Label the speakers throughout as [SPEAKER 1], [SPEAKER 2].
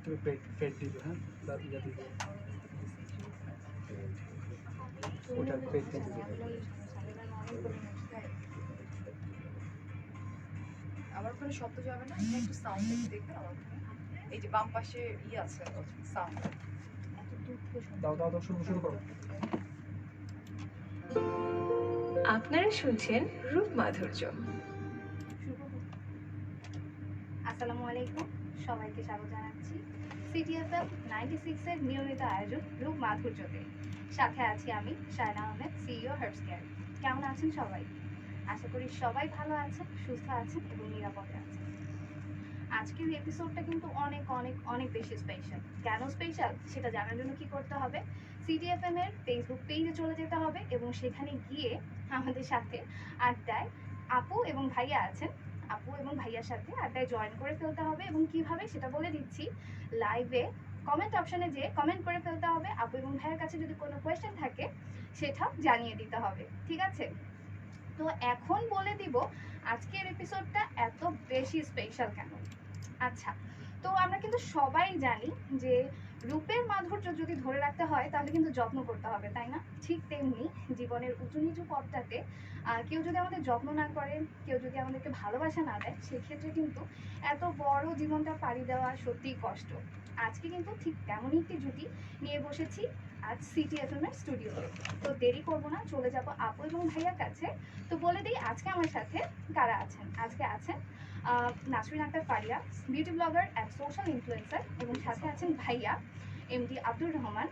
[SPEAKER 1] তুমি পেট দিবে, হ্যাঁ, ইয়া দিবে, ওটা পেট দিয়ে দিবে।
[SPEAKER 2] আমার ওখানে শব্দ যাবে না, একটু সাউন্ড একটু দেখবেন আমার ওখানে। এই যে বাম পাশে আছে সাউন্ড।
[SPEAKER 1] দাও দাও দাও, শুরু করো।
[SPEAKER 3] আপনারা শুনছেন রূপ মাধুর্য।
[SPEAKER 4] আসসালামু আলাইকুম, সবাইকে স্বাগত জানাচ্ছি সিটিএফএম 96 এর নিয়মিত আয়োজন রূপ মাধুর্যতে। সাথে আছি আমি Shayna Ahmed, CEO Herbs Care. কেমন আছেন সবাই? আশা করি সবাই ভালো আছেন, সুস্থ আছেন এবং নিরাপদে আছেন। আজকের এপিসোডটা কিন্তু অনেক অনেক অনেক বেশি স্পেশাল। কেন স্পেশাল সেটা জানার জন্য কি করতে হবে? সিটিএফএম এর ফেসবুক পেজে চলে যেতে হবে এবং সেখানে গিয়ে আমাদের সাথে আড্ডায় আপু এবং ভাইয়া আছেন, আপু এবং ভাইয়ার সাথে আড্ডায় জয়েন করে ফেলতে হবে। এবং কিভাবে সেটা বলে দিচ্ছি, লাইভে কমেন্ট অপশনে যেয়ে কমেন্ট করে ফেলতে হবে। আপু এবং ভাইয়ের কাছে যদি কোনো কোয়েশ্চেন থাকে সেটাও জানিয়ে দিতে হবে, ঠিক আছে? তো এখন বলে দিব আজকের এপিসোডটা এত বেশি স্পেশাল কেন। আচ্ছা, তো আমরা কিন্তু সবাই জানি যে রূপের মাধুর্য যদি ধরে রাখতে হয় তাহলে কিন্তু যত্ন করতে হবে, তাই না? ঠিক তেমনি জীবনের উঁচু নিচু পথটাতে কেউ যদি আমাদের যত্ন না করে, কেউ যদি আমাদেরকে ভালোবাসা না দেয়, সেক্ষেত্রে কিন্তু এত বড় জীবনটা পাড়ি দেওয়া সত্যিই কষ্ট। আজকে কিন্তু ঠিক তেমনই একটি জুটি নিয়ে বসেছি আজ সিটিএফএম এর স্টুডিওতে। তো দেরি করবো না, চলে যাব আপু এবং ভাইয়ার কাছে। তো বলে দিই আজকে আমার সাথে কারা আছেন। আজকে আছেন Nasrin Akter Faria, beauty blogger and social influencer, এবং সাথে আছেন ভাইয়া MD Abdur Rahman,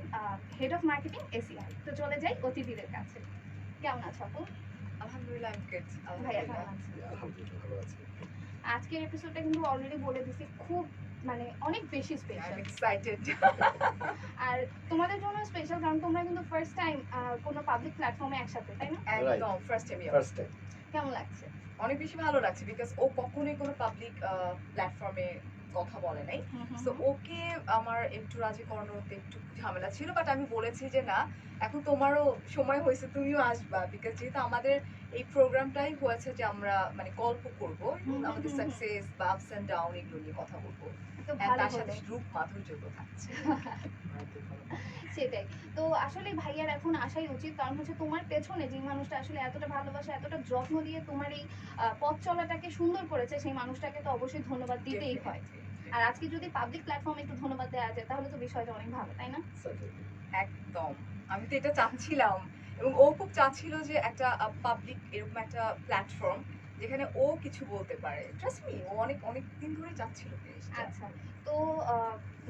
[SPEAKER 4] head of marketing ACI. তো চলে যাই অতিথিদের কাছে। কেমন আছো আপু?
[SPEAKER 2] আলহামদুলিল্লাহ, আমি গুড।
[SPEAKER 4] ভাইয়া কেমন আছেন?
[SPEAKER 1] আলহামদুলিল্লাহ ভালো আছি।
[SPEAKER 4] আজকের এপিসোডটা কিন্তু অলরেডি বলে দিছি খুব মানে অনেক বেশি
[SPEAKER 2] আই
[SPEAKER 4] স্পেশাল।
[SPEAKER 2] Am excited.
[SPEAKER 4] আর তোমাদের জন্য স্পেশাল কারণ তোমরা কিন্তু ফার্স্ট টাইম কোনো পাবলিক প্ল্যাটফর্মে একসাথে, তাই না?
[SPEAKER 2] একদম ফার্স্ট টাইম।
[SPEAKER 1] First time.
[SPEAKER 4] কেমন লাগছে?
[SPEAKER 2] অনেক বেশি ভালো লাগছে বিকজ ও কখনোই কোনো পাবলিক প্ল্যাটফর্মে কথা বলে নাই। সো ওকে আমার একটু রাজি করানোতে একটু ঝামেলা ছিল, বাট আমি বলেছি যে না, এখন তোমারও সময় হয়েছে, তুমিও আসবা। বিকজ যেহেতু আমাদের এই প্রোগ্রামটাই হয়েছে যে আমরা মানে গল্প করবো, আমাদের সাকসেস বা আপস অ্যান্ড ডাউন এগুলো নিয়ে কথা বলবো।
[SPEAKER 4] তো
[SPEAKER 2] And
[SPEAKER 4] ভালো
[SPEAKER 2] তার সাথে
[SPEAKER 4] হলো।
[SPEAKER 2] রূপ মাধুর্য তো থাকছে।
[SPEAKER 4] সেটাই তো আসলে ভাইয়ার এখন আসাই উচিত, কারণ হচ্ছে তোমার পেছনে যে মানুষটা আসলে এতটা ভালোবাসা, এতটা যত্ন দিয়ে তোমার এই পথ চলাটাকে সুন্দর করেছে, সেই মানুষটাকে তো অবশ্যই ধন্যবাদ দিতেই হয়। আর আজকে যদি পাবলিক প্ল্যাটফর্মে একটু ধন্যবাদ দেওয়া যায় তাহলে তো বিষয়টা অনেক ভালো, তাই না?
[SPEAKER 2] একদম, আমি তো এটা চাচ্ছিলাম এবং ও খুব চাচ্ছিল যে একটা পাবলিক এরকম একটা প্ল্যাটফর্ম যেখানে ও কিছু বলতে পারে। ট্রাস্ট মি, ও অনেক অনেক দিন ধরে চাচ্ছিল জিনিসটা।
[SPEAKER 4] আচ্ছা, তো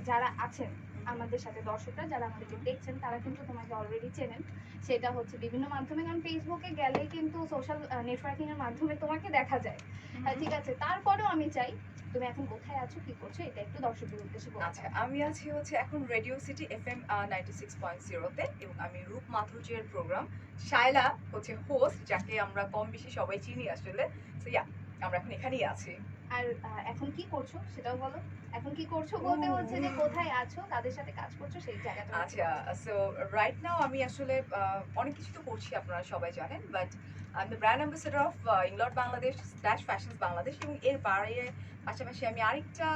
[SPEAKER 4] যারা আছেন আমাদের সাথে, দর্শকরা যারা আমাদেরকে দেখছেন, তারা কিন্তু তোমাকে অলরেডি চেনেন। সেটা হচ্ছে বিভিন্ন মাধ্যমে, কারণ ফেসবুকে গেলেই কিন্তু সোশ্যাল নেটওয়ার্কিং এর মাধ্যমে তোমাকে দেখা যায়। ঠিক আছে, তারপরেও আমি চাই তুমি এখন কোথায় আছো, কি করছো, এটা একটু দর্শকদের উদ্দেশ্যে বলো।
[SPEAKER 2] আচ্ছা, আমি আছি হচ্ছে এখন রেডিও সিটি এফএম 96.0 তে, এবং আমি রূপ মাধুর্যের প্রোগ্রাম শায়লা হচ্ছে হোস্ট, যাকে আমরা কম বেশি সবাই চিনি আসলে। সো ইয়া, আমরা এখন এখানেই আছি।
[SPEAKER 4] আর এখন কি করছো সেটাও বলো। এখন কি করছো বলতে হচ্ছে যে কোথায় আছো, কাদের সাথে কাজ করছো, সেই জায়গাটা।
[SPEAKER 2] আচ্ছা, সো রাইট নাও আমি আসলে অনেক কিছু তো করছি, আপনারা সবাই জানেন, but I am the brand ambassador of Inglot Bangladesh slash fashions Bangladesh. এবং এর বাইরে পাশাপাশি আমি আরেকটা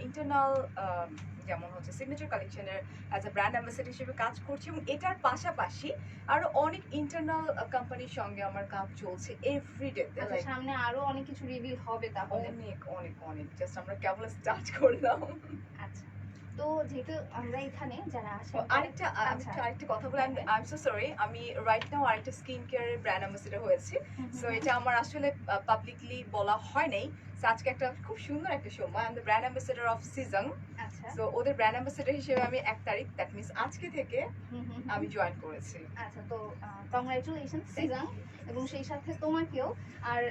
[SPEAKER 2] ইন্টারনাল যেমন হচ্ছে সিগনেচার কালেকশনের অ্যাজ এ ব্র্যান্ড অ্যাম্বাসেডর হিসেবে কাজ করছি, এবং এটার পাশাপাশি আরো অনেক ইন্টারনাল কোম্পানির সঙ্গে আমার কাজ চলছে এভরিডে।
[SPEAKER 4] সামনে আরো অনেক কিছু রিভিল হবে তাহলে।
[SPEAKER 2] অনেক অনেক অনেক, জাস্ট আমরা কেবল স্টার্ট করলাম।
[SPEAKER 4] আচ্ছা, তো যেহেতু আমরা এখানে যারা আসে,
[SPEAKER 2] আরেকটা কথা বলে, আই এম সো সরি, আমি রাইট নাও আরেকটা স্কিন কেয়ারের ব্র্যান্ড অ্যাম্বাসেডর হয়েছি। সো এটা আমার আসলে পাবলিকলি বলা হয় নাই। সো আজকে একটা খুব সুন্দর একটা সময়, I am the brand ambassador of Sejong.
[SPEAKER 4] আচ্ছা,
[SPEAKER 2] সো ওদের ব্র্যান্ড অ্যাম্বাসেডর হিসেবে আমি 1 তারিখ, দ্যাট মিনস আজকে থেকে আমি জয়েন করেছি।
[SPEAKER 4] আচ্ছা, তো কংগ্রাচুলেশন সিজং, এবং সেই সাথে তোমাকেও আর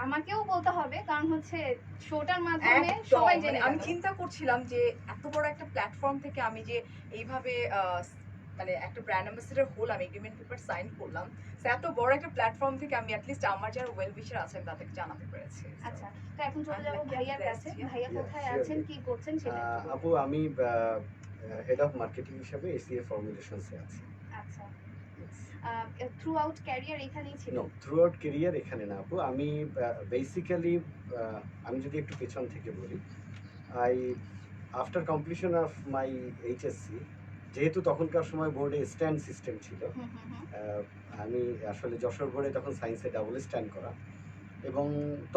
[SPEAKER 4] আমাকেও বলতে হবে, কারণ হচ্ছে শোটার মাধ্যমে সবাই জেনে
[SPEAKER 2] আমি
[SPEAKER 4] গেল।
[SPEAKER 2] চিন্তা করছিলাম যে এত বড় একটা প্ল্যাটফর্ম থেকে আমি যে এইভাবে মানে একটা ব্র্যান্ড অ্যাম্বাসেডর হলাম, এগ্রিমেন্ট পেপার সাইন করলাম, তো এত বড় একটা প্ল্যাটফর্ম থেকে আমি অ্যাটলিস্ট আমার যারা ওয়েল উইশার আছেন তাদেরকে জানাতে পেরেছি।
[SPEAKER 4] আচ্ছা, তো এখন চলে যাবো ভাইয়ার কাছে। ভাইয়া কোথায় আছেন, কি করছেন সেটা একটু বলুন।
[SPEAKER 5] আপু, আমি হেড অফ মার্কেটিং হিসেবে এসিএ ফর্মুলেশনসে আছি।
[SPEAKER 4] আচ্ছা, থ্রু আউট ক্যারিয়ার এখানেই ছিল?
[SPEAKER 5] নো, থ্রু আউট কেরিয়ার এখানে না আপু। আমি বেসিক্যালি আমি যদি একটু পেছন থেকে বলি, I after completion of my HSC, যেহেতু তখনকার সময় বোর্ডে স্ট্যান্ড সিস্টেম ছিল, আমি আসলে যশোর বোর্ডে তখন সায়েন্সে ডাবল স্ট্যান্ড করা, এবং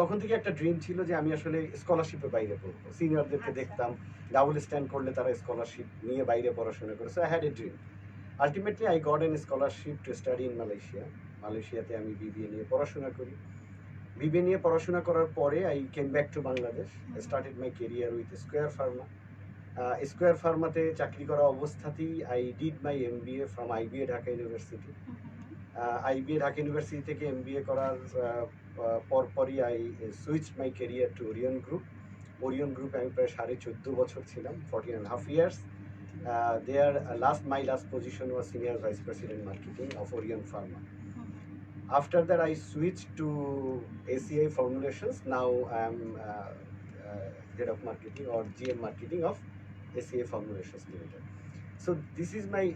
[SPEAKER 5] তখন থেকে একটা ড্রিম ছিল যে আমি আসলে স্কলারশিপে বাইরে পড়বো। সিনিয়রদেরকে
[SPEAKER 4] আচ্ছা।
[SPEAKER 5] দেখতাম ডাবল স্ট্যান্ড করলে তারা স্কলারশিপ নিয়ে বাইরে পড়াশোনা করে, so I had a dream. Ultimately I got N scholarship to study in Malaysia. মালয়েশিয়াতে আমি বিবিএ নিয়ে পড়াশোনা করি। বিবিএ নিয়ে পড়াশোনা করার পরে I came back to Bangladesh, started my career with Square pharma. Square ফার্মাতে চাকরি করা অবস্থাতেই I did my MBA from IBA Dhaka university. IBA Dhaka university থেকে এমবিএ করার পরপরই I switch my career to Orion group. Orion গ্রুপে আমি প্রায় 14.5 বছর ছিলাম, 14.5 years. My last position was Senior Vice President Marketing of Orion Pharma. After that, I switched to ACI Formulations. Now I am Head of Marketing or GM Marketing of ACI Formulations Limited. So this is my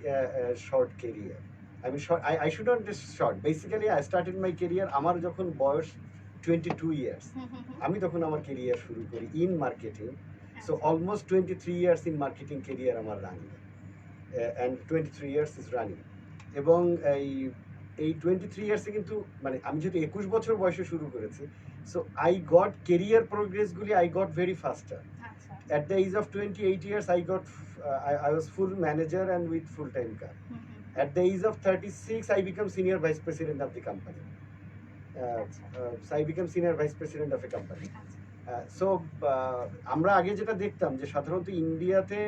[SPEAKER 5] short career. I mean, I should not be short. Basically, I started my career. আমার যখন বয়স 22 years, আমি তখন আমার career শুরু করি in marketing. So almost 23 years in marketing career আমার running, and 23 years is running. এবং এই 23 ইয়ার্সে কিন্তু মানে আমি যেহেতু 21 বছর বয়সে শুরু করেছি, সো আই গট কেরিয়ার প্রোগ্রেসগুলি I got very faster. At the age of 28 years, I was full manager and with full time car. At the age of 36, I become senior vice president of the company. So I became senior vice president of a company. So আমরা আগে যেটা দেখতাম যে সাধারণত ইন্ডিয়াতে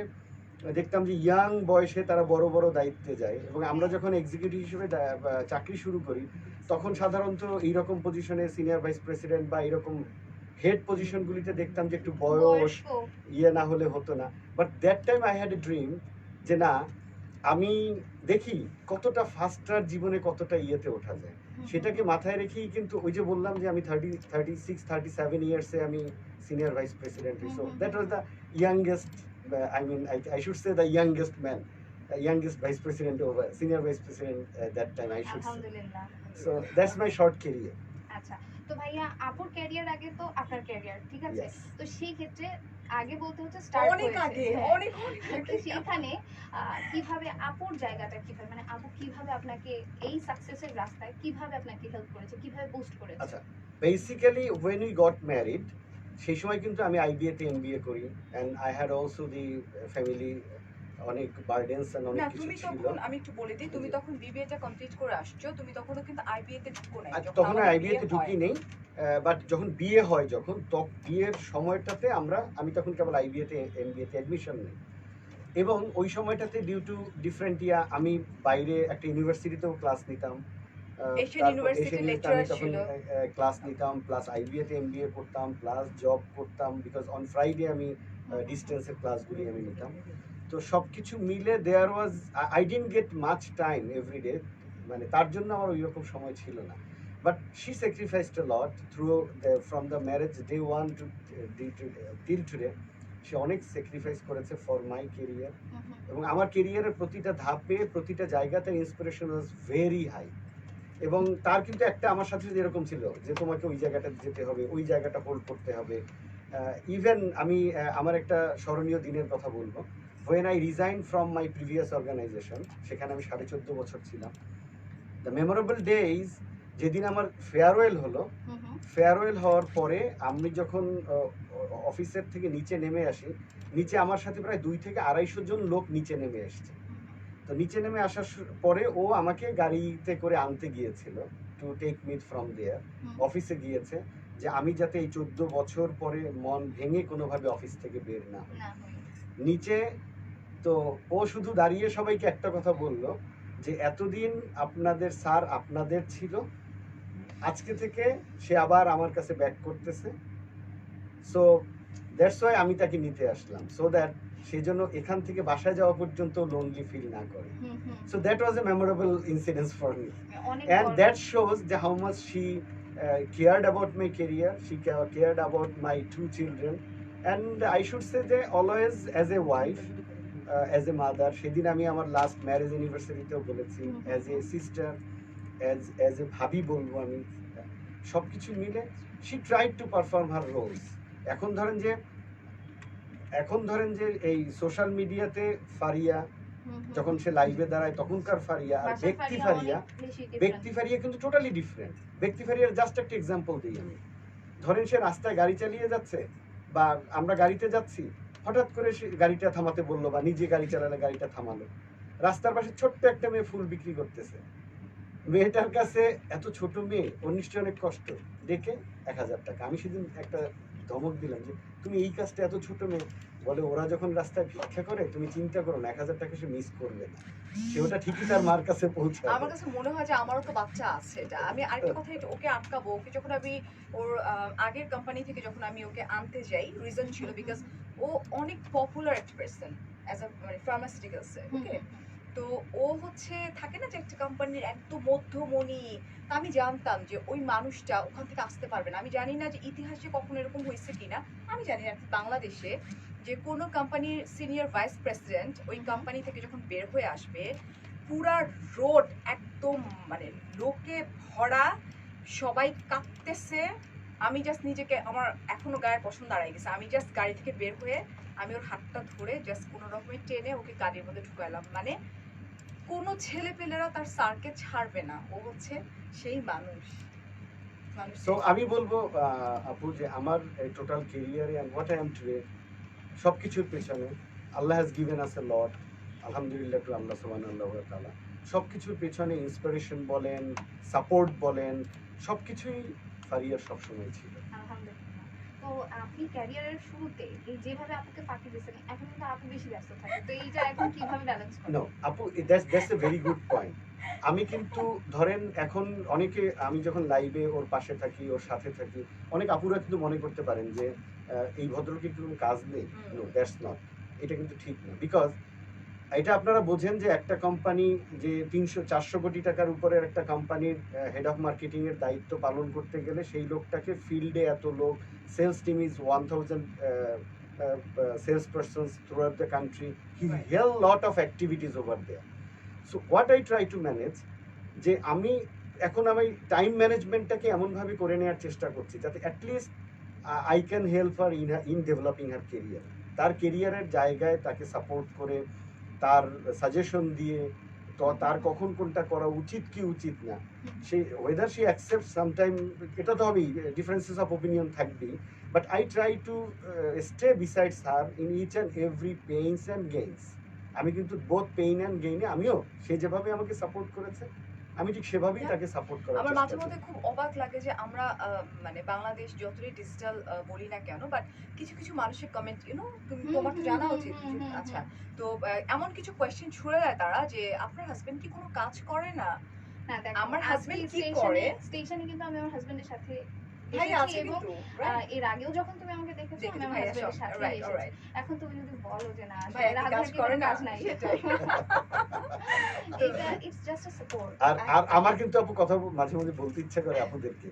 [SPEAKER 5] দেখতাম যে young বয়সে তারা বড় বড় দায়িত্বে যায়, এবং আমরা যখন এক্সিকিউটিভ হিসেবে চাকরি শুরু করি তখন সাধারণত এইরকম পজিশনে সিনিয়র ভাইস প্রেসিডেন্ট বা এরকম হেড পজিশনগুলিতে দেখতাম যে একটু বয়স না হলে হতো না। But that time I had a dream যে না, আমি দেখি কতটা ফাস্টার জীবনে কতটা ইয়েতে ওঠা যায়, সেটাকে মাথায় রেখেই কিন্তু ওই যে বললাম যে আমি 37 ইয়ার্সে আমি senior vice president. So that was the youngest, I should say the youngest man, the youngest vice president over senior vice president at that time, I should say.
[SPEAKER 4] আলহামদুলিল্লাহ।
[SPEAKER 5] So that's my short career.
[SPEAKER 4] আচ্ছা, তো ভাইয়া আপুর career আগে তো আপনার career, ঠিক আছে?
[SPEAKER 5] Yes.
[SPEAKER 4] তো সেই ক্ষেত্রে আগে বলতে হচ্ছে স্টার্ট
[SPEAKER 2] অনেক আগে, অনেক
[SPEAKER 4] তো সেখানে কিভাবে আপুর জায়গাটা কিভাবে, মানে আপু কিভাবে আপনাকে এই সাকসেসের রাস্তায় কিভাবে আপনাকে হেল্প করেছে, কিভাবে বুস্ট করেছে?
[SPEAKER 5] আচ্ছা, basically when we got married, সেই সময় কিন্তু আমি আইবিএ তে এমবিএ করি, and I had also the family অনেক বার্ডেন্স এন্ড অনেক
[SPEAKER 2] না,
[SPEAKER 5] কিছু
[SPEAKER 2] তুমি
[SPEAKER 5] ছিল।
[SPEAKER 2] তখন আমি একটু বলে দিই, তুমি তখন বিবিএটা কমপ্লিট করে আসছো, তুমি তখনও কিন্তু আইবিএ তে ঢুকো নাই।
[SPEAKER 5] তখন আইবিএ তে ঢুকি নেই, বাট যখন বিয়ে হয়, যখন বিয়ের সময়টাতে আমি তখন কেবল আইবিএ তে এমবিএ তে অ্যাডমিশন নিই, এবং ওই সময়টাতে ডিউ টু ডিফারেন্ট আমি বাইরে একটা ইউনিভার্সিটিতেও ক্লাস নিতাম,
[SPEAKER 2] এশিয়ান ইউনিভার্সিটি লেকচারার ছিল,
[SPEAKER 5] ক্লাস নিতাম, প্লাস আইবিএ তে এমবিএ করতাম, প্লাস জব করতাম, বিকজ অন ফ্রাইডে আমি ডিস্টেন্সের ক্লাসগুলি আমি নিতাম। তো সব কিছু মিলে there was, I didn't get much time everyday, মানে তার জন্য আমার ওই রকম সময় ছিল না। But she sacrificed a lot through from the marriage day 1 to till today. সে অনেক স্যাক্রিফাইস করেছে ফর মাই কেরিয়ার, এবং আমার কেরিয়ারের প্রতিটা ধাপে প্রতিটা জায়গাতে ইন্সপিরেশন ওয়াজ ভেরি হাই। এবং তার কিন্তু একটা আমার সাথে এরকম ছিল যে তোমাকে ওই জায়গাটা যেতে হবে, ওই জায়গাটা হোল্ড করতে হবে। ইভেন আমি আমার একটা স্মরণীয় দিনের কথা বলবো, when I resigned from my previous organization, সেখানে আমি 14.5 বছর ছিলাম। দ্য মেমোরেবল ডেজ, যেদিন আমার ফেয়ারওয়েল হলো, ফেয়ারওয়েল হওয়ার পরে আমি যখন অফিসের থেকে নিচে নেমে আসি, নিচে আমার সাথে প্রায় 200 থেকে 250 জন লোক নিচে নেমে এসছে। তো নিচে নেমে আসার পরে ও আমাকে গাড়িতে করে আনতে গিয়েছিল, টু টেক মি ফ্রম দেয়ার, অফিসে গিয়েছে, যে আমি যাতে এই 14 বছর পরে মন ভেঙে কোনোভাবে অফিস থেকে বের না হই নিচে। তো ও শুধু দাঁড়িয়ে সবাইকে একটা কথা বলল যে এতদিন আপনাদের স্যার আপনাদের ছিল, আজকে থেকে সে আবার আমার কাছে ব্যাক করতেছে। সো দ্যাটস ওয়াই আমি তাকে নিতে আসলাম, সো দ্যাট সেই জন্য এখান থেকে বাসায় যাওয়া পর্যন্ত লোনলি ফিল না করে। So that was a memorable incidence for me, and that shows how much she cared about my career, she cared about my 2 children, and I should say that always as a wife, as a mother, সেদিন আমি আমার last marriage ইউনিভার্সিটিতেও বলেছি, as a sister, as a ভাবি বলবো আমি, সব কিছু মিলে she tried to perform her roles. এখন ধরেন যে এখন ধরেন যে এই সোশ্যাল মিডিয়াতে ফারিয়া যখন সে লাইভে দাঁড়ায় তখনকার ফারিয়া আর ব্যক্তি ফারিয়া, ব্যক্তি ফারিয়া কিন্তু টোটালি ডিফারেন্ট। ব্যক্তি ফারিয়ার জাস্ট একটা এক্সাম্পল দিই আমি। ধরেন সে রাস্তায় গাড়ি চালিয়ে যাচ্ছে বা আমরা গাড়িতে যাচ্ছি, হঠাৎ করে সে গাড়িটা থামাতে বললো বা নিজে গাড়ি চালালে গাড়িটা থামালো। রাস্তার পাশে ছোট্ট একটা মেয়ে ফুল বিক্রি করতেছে, মেয়েটার কাছে এত ছোট মেয়ে, ওর নিশ্চয়ই অনেক কষ্ট, ডেকে 1000 টাকা। আমি সেদিন একটা ধমক দিলাম যে তুমি এই কাজটা, এত ছোট মেয়ে, বলে ওরা যখন রাস্তায় ভিক্ষা করে তুমি চিন্তা করো না 1000 টাকা সে মিস করবে না, সে ওটা ঠিকই তার মার কাছে পৌঁছাবে।
[SPEAKER 2] আমার কাছে মনে হয় যে আমারও তো বাচ্চা আছে, এটা আমি আরেকটা কথা, এটা ওকে আটকাবো। ওকে যখন আমি ওর আগের কোম্পানি থেকে যখন আমি ওকে আনতে যাই, রিজন ছিল বিকজ ও অনেক পপুলার একটা পার্সন অ্যাজ আ মানে ফার্মাসিউটিক্যালসে, ওকে। তো ও হচ্ছে থাকে না যে একটা কোম্পানির একদম মধ্যমণি, তা আমি জানতাম যে ওই মানুষটা ওখান থেকে আসতে পারবে না। আমি জানি না যে ইতিহাসে কখনো এরকম হয়েছে কিনা, আমি জানি না বাংলাদেশে যে কোনো কোম্পানির সিনিয়র ভাইস প্রেসিডেন্ট ওই কোম্পানি থেকে যখন বের হয়ে আসবে, পুরা রোড একদম মানে লোকে ভরা, সবাই কাঁপতেছে। আমি জাস্ট নিজেকে, আমার এখনো গায়ের পছন্দ দাঁড়াই গেছে, আমি জাস্ট গাড়ি থেকে বের হয়ে আমি ওর হাতটা ধরে জাস্ট কোনো রকমের টেনে ওকে গাড়ির মধ্যে ঢুকাইলাম। মানে কোনো ছেলে পেলেরা তার স্যারকে ছাড়বে না, ও হচ্ছে সেই মানুষ।
[SPEAKER 5] তো আমি বলবো আপু যে আমার টোটাল কেরিয়ারে and what I am today, সব কিছুর পেছনে আল্লাহ হ্যাজ গিভেন আস এ লট, আলহামদুলিল্লাহ টু আল্লাহ সুবহানাহু ওয়া তাআলা। সব কিছুর পেছনে ইন্সপিরেশন বলেন, সাপোর্ট বলেন, সব কিছুই ফারিয়ার সবসময় ছিল।
[SPEAKER 4] আলহামদুলিল্লাহ। তো আপনি ক্যারিয়ারের শুরুতে এই যেভাবে আপুকে ফাঁকি দিয়েছেন, এখন কিন্তু আপু বেশি ব্যস্ত থাকে, তো এইটা এখন কিভাবে ব্যালেন্স করেন?
[SPEAKER 5] নো আপু, that's a very good point. আমি কিন্তু ধরেন এখন অনেকে, আমি যখন লাইভে ওর পাশে থাকি, ওর সাথে থাকি, অনেক আপুরা কিন্তু মনে করতে পারেন যে এই ভদ্রলোকের কোনো কাজ নেই। নো, দ্যাটস নট, এটা কিন্তু ঠিক না। বিকজ এটা আপনারা বোঝেন যে একটা কোম্পানি যে 300-400 কোটি টাকার উপরের একটা কোম্পানির হেড অফ মার্কেটিং এর দায়িত্ব পালন করতে গেলে সেই লোকটাকে ফিল্ডে এত লোক, sales team is 1000 sales persons throughout the country. He held lot of activities over there. So what I try to manage, যে আমি এখন আমি টাইম ম্যানেজমেন্টটাকে এমনভাবে করে নেওয়ার চেষ্টা করছি যাতে at least I can help her in developing her career. তার কেরিয়ারের জায়গায় তাকে সাপোর্ট করে, তার সাজেশন দিয়ে, তো তার কখন কোনটা করা উচিত কি উচিত না, সেই ওয়েদার শি অ্যাকসেপ্ট সামটাইম, এটা তো হবেই, ডিফারেন্সেস অফ ওপিনিয়ন থাকবেই, but I try to stay besides her in each and every pains and gains. আমি কিন্তু বোথ পেইন অ্যান্ড গেইনে, আমিও সে যেভাবে আমাকে সাপোর্ট করেছে আমি ঠিক সেভাবেই তাকে সাপোর্ট করার
[SPEAKER 2] আমার
[SPEAKER 5] চেষ্টা
[SPEAKER 2] মাঝে
[SPEAKER 5] করি।
[SPEAKER 2] মধ্যে খুব অবাক লাগে যে আমরা মানে বাংলাদেশ যতই ডিজিটাল বলি না কেন, বাট কিছু কিছু মানুষের কমেন্ট, তোমার তো জানা উচিত। আচ্ছা, তো এমন কিছু কোয়েশ্চেন ছুড়ে দেয় তারা যে আপনার হাজবেন্ড কি কোনো কাজ করে না?
[SPEAKER 4] না, দেখো,
[SPEAKER 2] আমার
[SPEAKER 4] আজকে
[SPEAKER 2] হাজবেন্ড কি করে?
[SPEAKER 4] স্টেশনে কিন্তু আমি আমার হাজবেন্ডের সাথে
[SPEAKER 2] ভাই
[SPEAKER 4] এসেছি,
[SPEAKER 2] আছে
[SPEAKER 4] এবং
[SPEAKER 2] কিন্তু, right?
[SPEAKER 4] এর আগেও যখন তুমি আমাকে দেখেছো আমি আমার
[SPEAKER 2] ভাইয়া
[SPEAKER 4] হাজবেন্ডের
[SPEAKER 2] সব,
[SPEAKER 4] সাথে
[SPEAKER 2] right,
[SPEAKER 4] এসেছি।
[SPEAKER 2] alright.
[SPEAKER 4] এখন তুমি যদি বলো যে না
[SPEAKER 2] ভাইয়া কি কাজ করে না?
[SPEAKER 4] কাজ নাই,
[SPEAKER 2] সেটাই।
[SPEAKER 4] এটা ইটস জাস্ট আ সাপোর্ট।
[SPEAKER 5] আর আর আমার কিন্তু আপু কথা মাঝে মাঝে বলতে ইচ্ছা করে আপুদেরকে,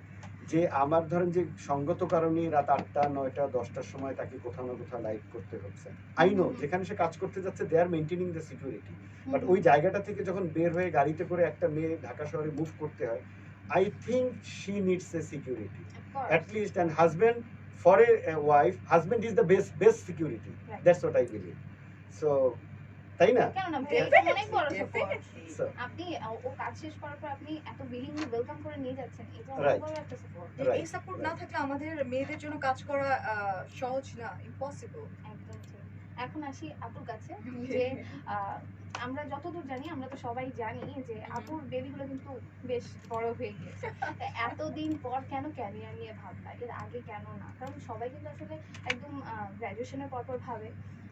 [SPEAKER 5] যে আমার ধরেন যে সঙ্গত কারণে রাত 8টা 9টা 10টার সময় তাকে কোথাও না কোথাও লাইভ করতে হচ্ছে। আই নো যেখানে সে কাজ করতে যাচ্ছে দে আর মেইনটেইনিং দ্য সিকিউরিটি, বাট ওই জায়গাটা থেকে যখন বের হয়ে গাড়িতে করে একটা মেয়ে ঢাকা শহরে মুভ করতে হয়, I think she needs a security at least, and husband for a wife, husband is the best security.
[SPEAKER 4] Right.
[SPEAKER 5] That's what I believe. So তাই না?
[SPEAKER 4] কেন না ভাই, এটা অনেক বড় সাপোর্ট।
[SPEAKER 5] So,
[SPEAKER 4] আপনি ও কাজ শেষ করার পর আপনি এত উইলিংলি ওয়েলকাম করে নিয়ে যাচ্ছেন, এটা
[SPEAKER 5] Right.
[SPEAKER 4] অনেক বড় একটা সাপোর্ট।
[SPEAKER 5] Right.
[SPEAKER 2] এই সাপোর্ট না থাকলে আমাদের মেয়েদের জন্য কাজ করা সহজ না, ইম্পসিবল।
[SPEAKER 4] একদম ঠিক। এখন আসি আপুর কাছে, যে আমরা যতদূর জানি, আমরা তো সবাই জানি যে আপুর বেবিগুলো কিন্তু বেশ বড় হয়ে গিয়েছে। তা এতদিন পর কেন ক্যারিয়ার নিয়ে ভাবলা? এর আগে কেন না? কারণ সবাই কিন্তু আসলে একদম গ্র্যাজুয়েশনের পর ভাবে,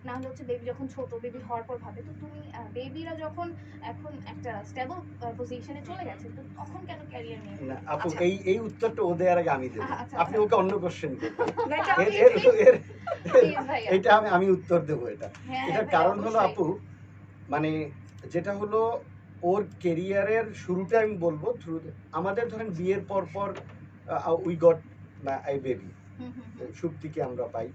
[SPEAKER 4] না হলে হচ্ছে বেবি যখন ছোট, বেবি হওয়ার পর ভাবে। তো তুমি বেবিরা যখন এখন একটা স্টেবল পজিশনে চলে গেছে, তো তখন কেন ক্যারিয়ার নিয়ে?
[SPEAKER 5] না আপু,
[SPEAKER 2] আচ্ছা।
[SPEAKER 5] এই উত্তরটা ও দেওয়ার আগে আমি দেব।
[SPEAKER 4] আচ্ছা,
[SPEAKER 5] আপনি ওকে অন্য কোশ্চেন করবেন।
[SPEAKER 2] না, এটা
[SPEAKER 5] এর
[SPEAKER 2] আমি-
[SPEAKER 5] এর এর-
[SPEAKER 4] Please ভাইয়া।
[SPEAKER 5] এটা আমি উত্তর দেব এটা।
[SPEAKER 4] হ্যাঁ,
[SPEAKER 5] এটার
[SPEAKER 4] ভাইয়া,
[SPEAKER 5] কারণ হলো
[SPEAKER 4] অবশ্যই।
[SPEAKER 5] আপু, মানে যেটা হলো ওর কেরিয়ারের শুরুতে আমি বলবো থ্রু আমাদের ধরেন বিয়ের পর উই গট আই বেবি,
[SPEAKER 4] হুম, হুম, হুম,
[SPEAKER 5] সুপ্তিকে আমরা পাই।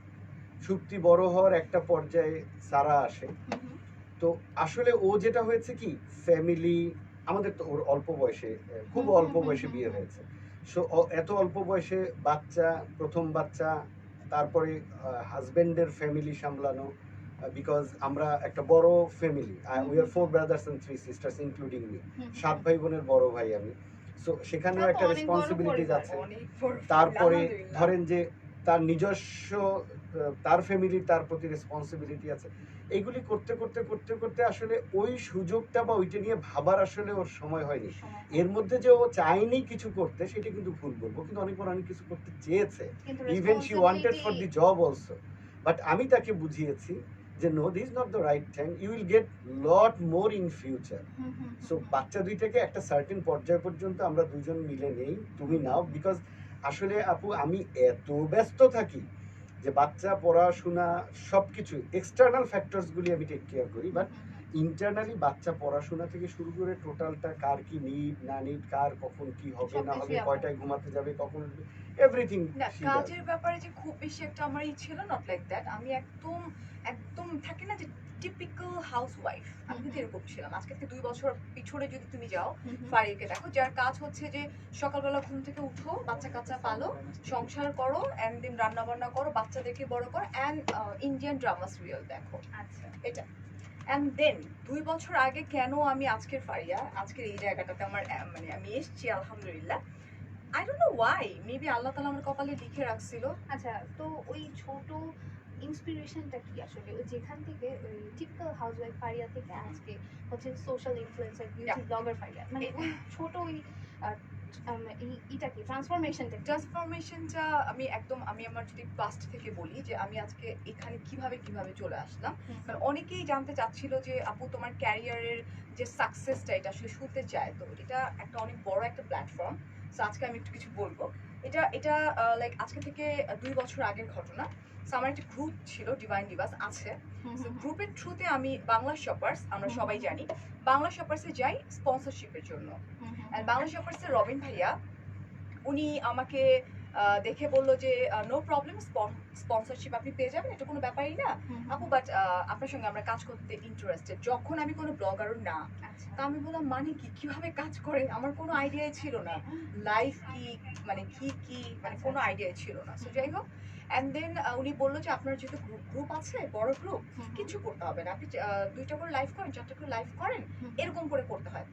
[SPEAKER 5] সুপ্তি বড় হওয়ার একটা পর্যায়ে সারা আসে।
[SPEAKER 4] হুম, হুম।
[SPEAKER 5] তো আসলে ও যেটা হয়েছে কি, ফ্যামিলি, আমাদের তো ওর অল্প বয়সে, খুব অল্প বয়সে বিয়ে হয়েছে। সো এত অল্প বয়সে বাচ্চা, প্রথম বাচ্চা, তারপরে হাজব্যান্ডের ফ্যামিলি সামলানো, বিকজ আমরা একটা বড় family, we are 4 brothers and 3 sisters including me, 7 ভাই বোনের বড় ভাই আমি। সো সেখানেও একটা রেসপন্সিবিলিটিস আছে। তারপরে ধরেন যে তার নিজস্ব তার ফ্যামিলির তার প্রতি রেসপন্সিবিলিটি আছে। এইগুলি করতে করতে করতে করতে আসলে ওই সুযোগটা বা ওইটা নিয়ে ভাবার আসলে ওর সময় হয়নি। এর মধ্যে যে ও চায়নি কিছু করতে সেটা কিন্তু ভুল বলবো, কিন্তু অনেক কিছু করতে চেয়েছে, even she wanted for the job also. But আমি তাকে বুঝিয়েছি যে no, this not the right time, you will get lot more in future. So বাচ্চা দুইটাকে একটা সার্টেন পর্যায় পর্যন্ত আমরা দুজন মিলে নেই, তুমি নাও। বিকজ আসলে আপু আমি এত ব্যস্ত থাকি যে বাচ্চা পড়াশোনা সব কিছু এক্সটার্নাল ফ্যাক্টরসগুলি আমি টেক কেয়ার করি, বাট ইন্টারনালি বাচ্চা পড়াশোনা থেকে শুরু করে টোটালটা, কার কি নিড না নিড, কার কখন কি হবে না হবে, কয়টায় ঘুমাতে যাবে, কখন এভরিথিং।
[SPEAKER 2] না, কাজের ব্যাপারে যে খুব বেশি একটা আমার ই ছিল নট লাইক দ্যাট। আমি একদম একদম থাকে না যে টিপিক্যাল হাউসওয়াইফ, আমি কিন্তু এরকম ছিলাম। আজকে থেকে 2 বছর পিছনে যদি তুমি যাও, ফারিয়াকে দেখো, যার কাজ হচ্ছে যে সকালবেলা ঘুম থেকে উঠো, বাচ্চা কাচ্চা পালো, সংসার করো, অ্যান্ড দেন রান্না বান্না করো, বাচ্চাদেরকে বড় করো, অ্যান্ড ইন্ডিয়ান ড্রামা সিরিয়াল দেখো।
[SPEAKER 4] আচ্ছা,
[SPEAKER 2] এটা অ্যান্ড দেন 2 বছর আগে কেন আমি আজকের ফারিয়া, আজকের এই জায়গাটাতে আমার মানে আমি এসেছি আলহামদুলিল্লাহ। I don't know why, maybe আল্লাহ তাআলা আমার কপালে লিখে রাখছিল।
[SPEAKER 4] আচ্ছা, তো ওই ছোট ইন্সপিরেশনটা কি আসলে, ওই যেখান থেকে ওই টিপিক্যাল হাউসওয়াইফ ফারিয়া থেকে আজকে হচ্ছে social influencer, beauty blogger Faria, মানে ওই ছোট ওই এটা কি ট্রান্সফরমেশনটা?
[SPEAKER 2] ট্রান্সফরমেশনটা আমি আমার যদি পাস্ট থেকে বলি যে আমি আজকে এখানে কিভাবে চলে আসলাম। কারণ অনেকেই জানতে চাচ্ছিল যে আপু তোমার ক্যারিয়ারের যে সাকসেসটা এটা আসলে শুনতে চায়, তো এটা একটা অনেক বড় একটা প্ল্যাটফর্ম। সো আজকে আমি একটু কিছু বলবো। এটা লাইক আজকে থেকে 2 বছর আগের ঘটনা। সো আমার একটা গ্রুপ ছিল, ডিভাইন ডিভাস আছে। সো গ্রুপের থ্রুতে আমি বাংলা শপার্স, আমরা সবাই জানি বাংলা শপার্সে যাই স্পন্সরশিপের জন্য। আর বাংলা শপার্সের রবিন ভাইয়া উনি আমাকে দেখে বললো যে নো প্রবলেম, স্পন্সরশিপ আপনি পেয়ে যাবেন, এটা কোনো ব্যাপারই না আপু, বাট আপনার সঙ্গে আমরা কাজ করতে ইন্টারেস্টেড। যখন আমি কোনো ব্লগারও না, তা আমি বললাম মানে কি, কিভাবে কাজ করে, আমার কোনো আইডিয়াই ছিল না, লাইফ কি মানে কি মানে কোনো আইডিয়াই ছিল না। সো যাই হোক, অ্যান্ড দেন উনি বললো যে আপনার যেহেতু গ্রুপ আছে, বড় গ্রুপ, কিছু করতে হবে না, আপনি 2টা করে লাইভ করেন, 4টা করে লাইভ করেন, এরকম করে করতে হয়।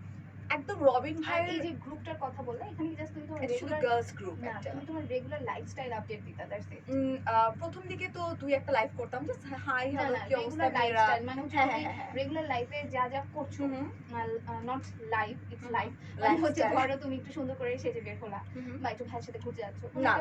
[SPEAKER 2] একদম রবিন ভাই
[SPEAKER 4] এই যে গ্রুপটার কথা বললে, এখানে জাস্ট তুমি তোমার
[SPEAKER 2] শুধু
[SPEAKER 4] রেগুলার
[SPEAKER 2] গার্লস গ্রুপ একটা,
[SPEAKER 4] তুমি তোমার রেগুলার লাইফস্টাইল আপডেট দিতা, দ্যাটস ইট।
[SPEAKER 2] প্রথম দিকে তো 2-1টা লাইভ করতাম, জাস্ট হাই হ্যালো কি অবস্থা
[SPEAKER 4] রেগুলার
[SPEAKER 2] মেয়েরা,
[SPEAKER 4] লাইফস্টাইল মানে হচ্ছে
[SPEAKER 2] হ্যাঁ।
[SPEAKER 4] রেগুলার লাইফে যা যা করছো, নট লাইভ, ইটস লাইফ, মানে
[SPEAKER 2] Lifestyle.
[SPEAKER 4] হচ্ছে ধরো তুমি একটু সুন্দর করে সেজে বের হলা বা একটু ভাইয়ের সাথে ঘুরতে যাচ্ছো,
[SPEAKER 2] না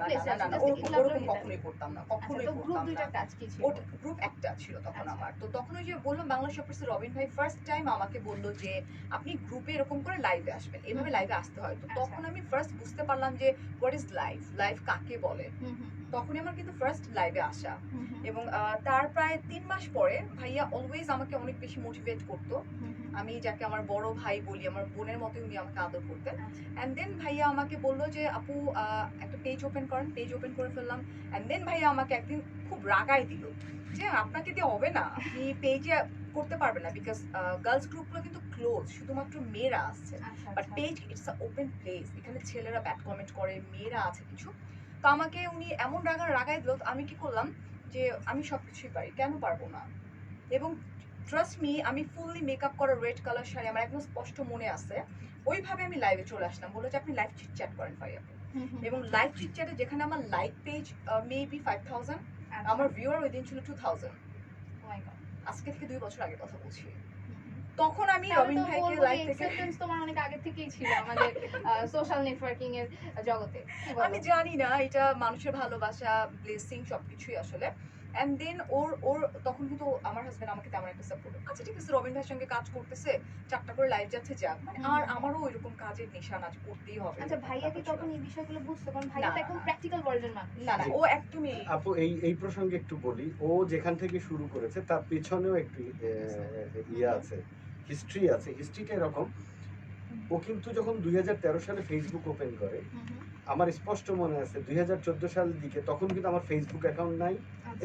[SPEAKER 2] ওরকম কখনোই করতাম না, কখনোই
[SPEAKER 4] তো গ্রুপ
[SPEAKER 2] করতাম না।
[SPEAKER 4] দুইটার কাজ কি ছিল?
[SPEAKER 2] ওটা গ্রুপ একটা ছিল তখন
[SPEAKER 4] আচ্ছা।
[SPEAKER 2] আমার। তো তখন ওই যে বললাম বাংলা শপার্সের রবিন ভাই ফার্স্ট টাইম আমাকে বললো যে আপনি গ্রুপে এরকম করে লাইভে আসবেন, এভাবে লাইভে আসতে হয়। তো
[SPEAKER 4] আচ্ছা।
[SPEAKER 2] তখন আমি ফার্স্ট বুঝতে পারলাম যে হোয়াট ইজ লাইভ কাকে বলে। তখনই আমার কিন্তু ফার্স্ট লাইভে আসা, এবং তার প্রায় 3 মাস পরে ভাইয়া অলওয়েজ আমাকে অনেক বেশি মোটিভেট করতো। আমি যাকে আমার বড় ভাই বলি, আমার বোনের মতোই উনি আমাকে আদর করতেন। অ্যান্ড দেন ভাইয়া আমাকে বললো যে আপু একটা পেজ ওপেন করেন, পেজ ওপেন করে ফেললাম। অ্যান্ড দেন ভাইয়া আমাকে একদিন খুব রাগাই দিল যে আপনাকে দিয়ে হবে না, আপনি পেজে করতে পারবেন না, বিকজ গার্লস গ্রুপগুলো কিন্তু ক্লোজ, শুধুমাত্র মেয়েরা আসছে, but page it's a open place, এখানে ছেলেরা ব্যাড কমেন্ট করে, মেয়েরা আছে কিছু। তো আমাকে উনি এমন রাগাই দিল, আমি কি করলাম যে আমি সব কিছুই পারি, কেন পারবো না। এবং ট্রাস্ট মি, আমি ফুললি মেকআপ করা রেড কালার শাড়ি আমার একদম স্পষ্ট মনে আছে, ওইভাবে আমি লাইভে চলে আসলাম, বললো যে আপনি লাইভ চিটচ্যাট করেন ভাই আপনি। এবং লাইভ চিটচ্যাটে যেখানে আমার লাইক পেজ মেবি 5000, আমার ভিউয়ার ওই দিন ছিল 2000। আজকে থেকে 2 বছর আগে কথা বলছি। তখন আমি রবিন ভাইকে লাইভ থেকে,
[SPEAKER 4] অ্যাকসেপ্টেন্স তোমার অনেক আগে থেকেই ছিল আমাদের সোশ্যাল নেটওয়ার্কিং এর জগতে।
[SPEAKER 2] আমি জানি না, এটা মানুষের ভালোবাসা, ব্লেসিং, সবকিছুই আসলে। অ্যান্ড দেন ওর তখন কিন্তু আমার হাজবেন্ড আমাকে তেমন একটা সাপোর্ট, আচ্ছা ঠিক আছে রবিন ভাইয়ের সঙ্গে কাজ করতেছে, 4টা করে লাইভ যাচ্ছে, যাক, মানে আর আমারও ওইরকম কাজের নিশান আজ করতেই হবে।
[SPEAKER 4] আচ্ছা, ভাইয়া কি তখন এই বিষয়গুলো বুঝতো? কারণ ভাইয়া তো একদম প্র্যাকটিক্যাল ভার্জন মানুষ।
[SPEAKER 2] না ও একদমই।
[SPEAKER 5] আপু এই প্রসঙ্গে একটু বলি, ও যেখান থেকে শুরু করেছে তার পেছনেও একটু ইয়ে আছে, হিস্ট্রি আছে। হিস্ট্রিটা এরকম, ও কিন্তু যখন 2013 সালে ফেসবুক ওপেন করে, আমার স্পষ্ট মনে আছে 2014 সালের দিকে, তখন কিন্তু আমার ফেসবুক অ্যাকাউন্ট নাই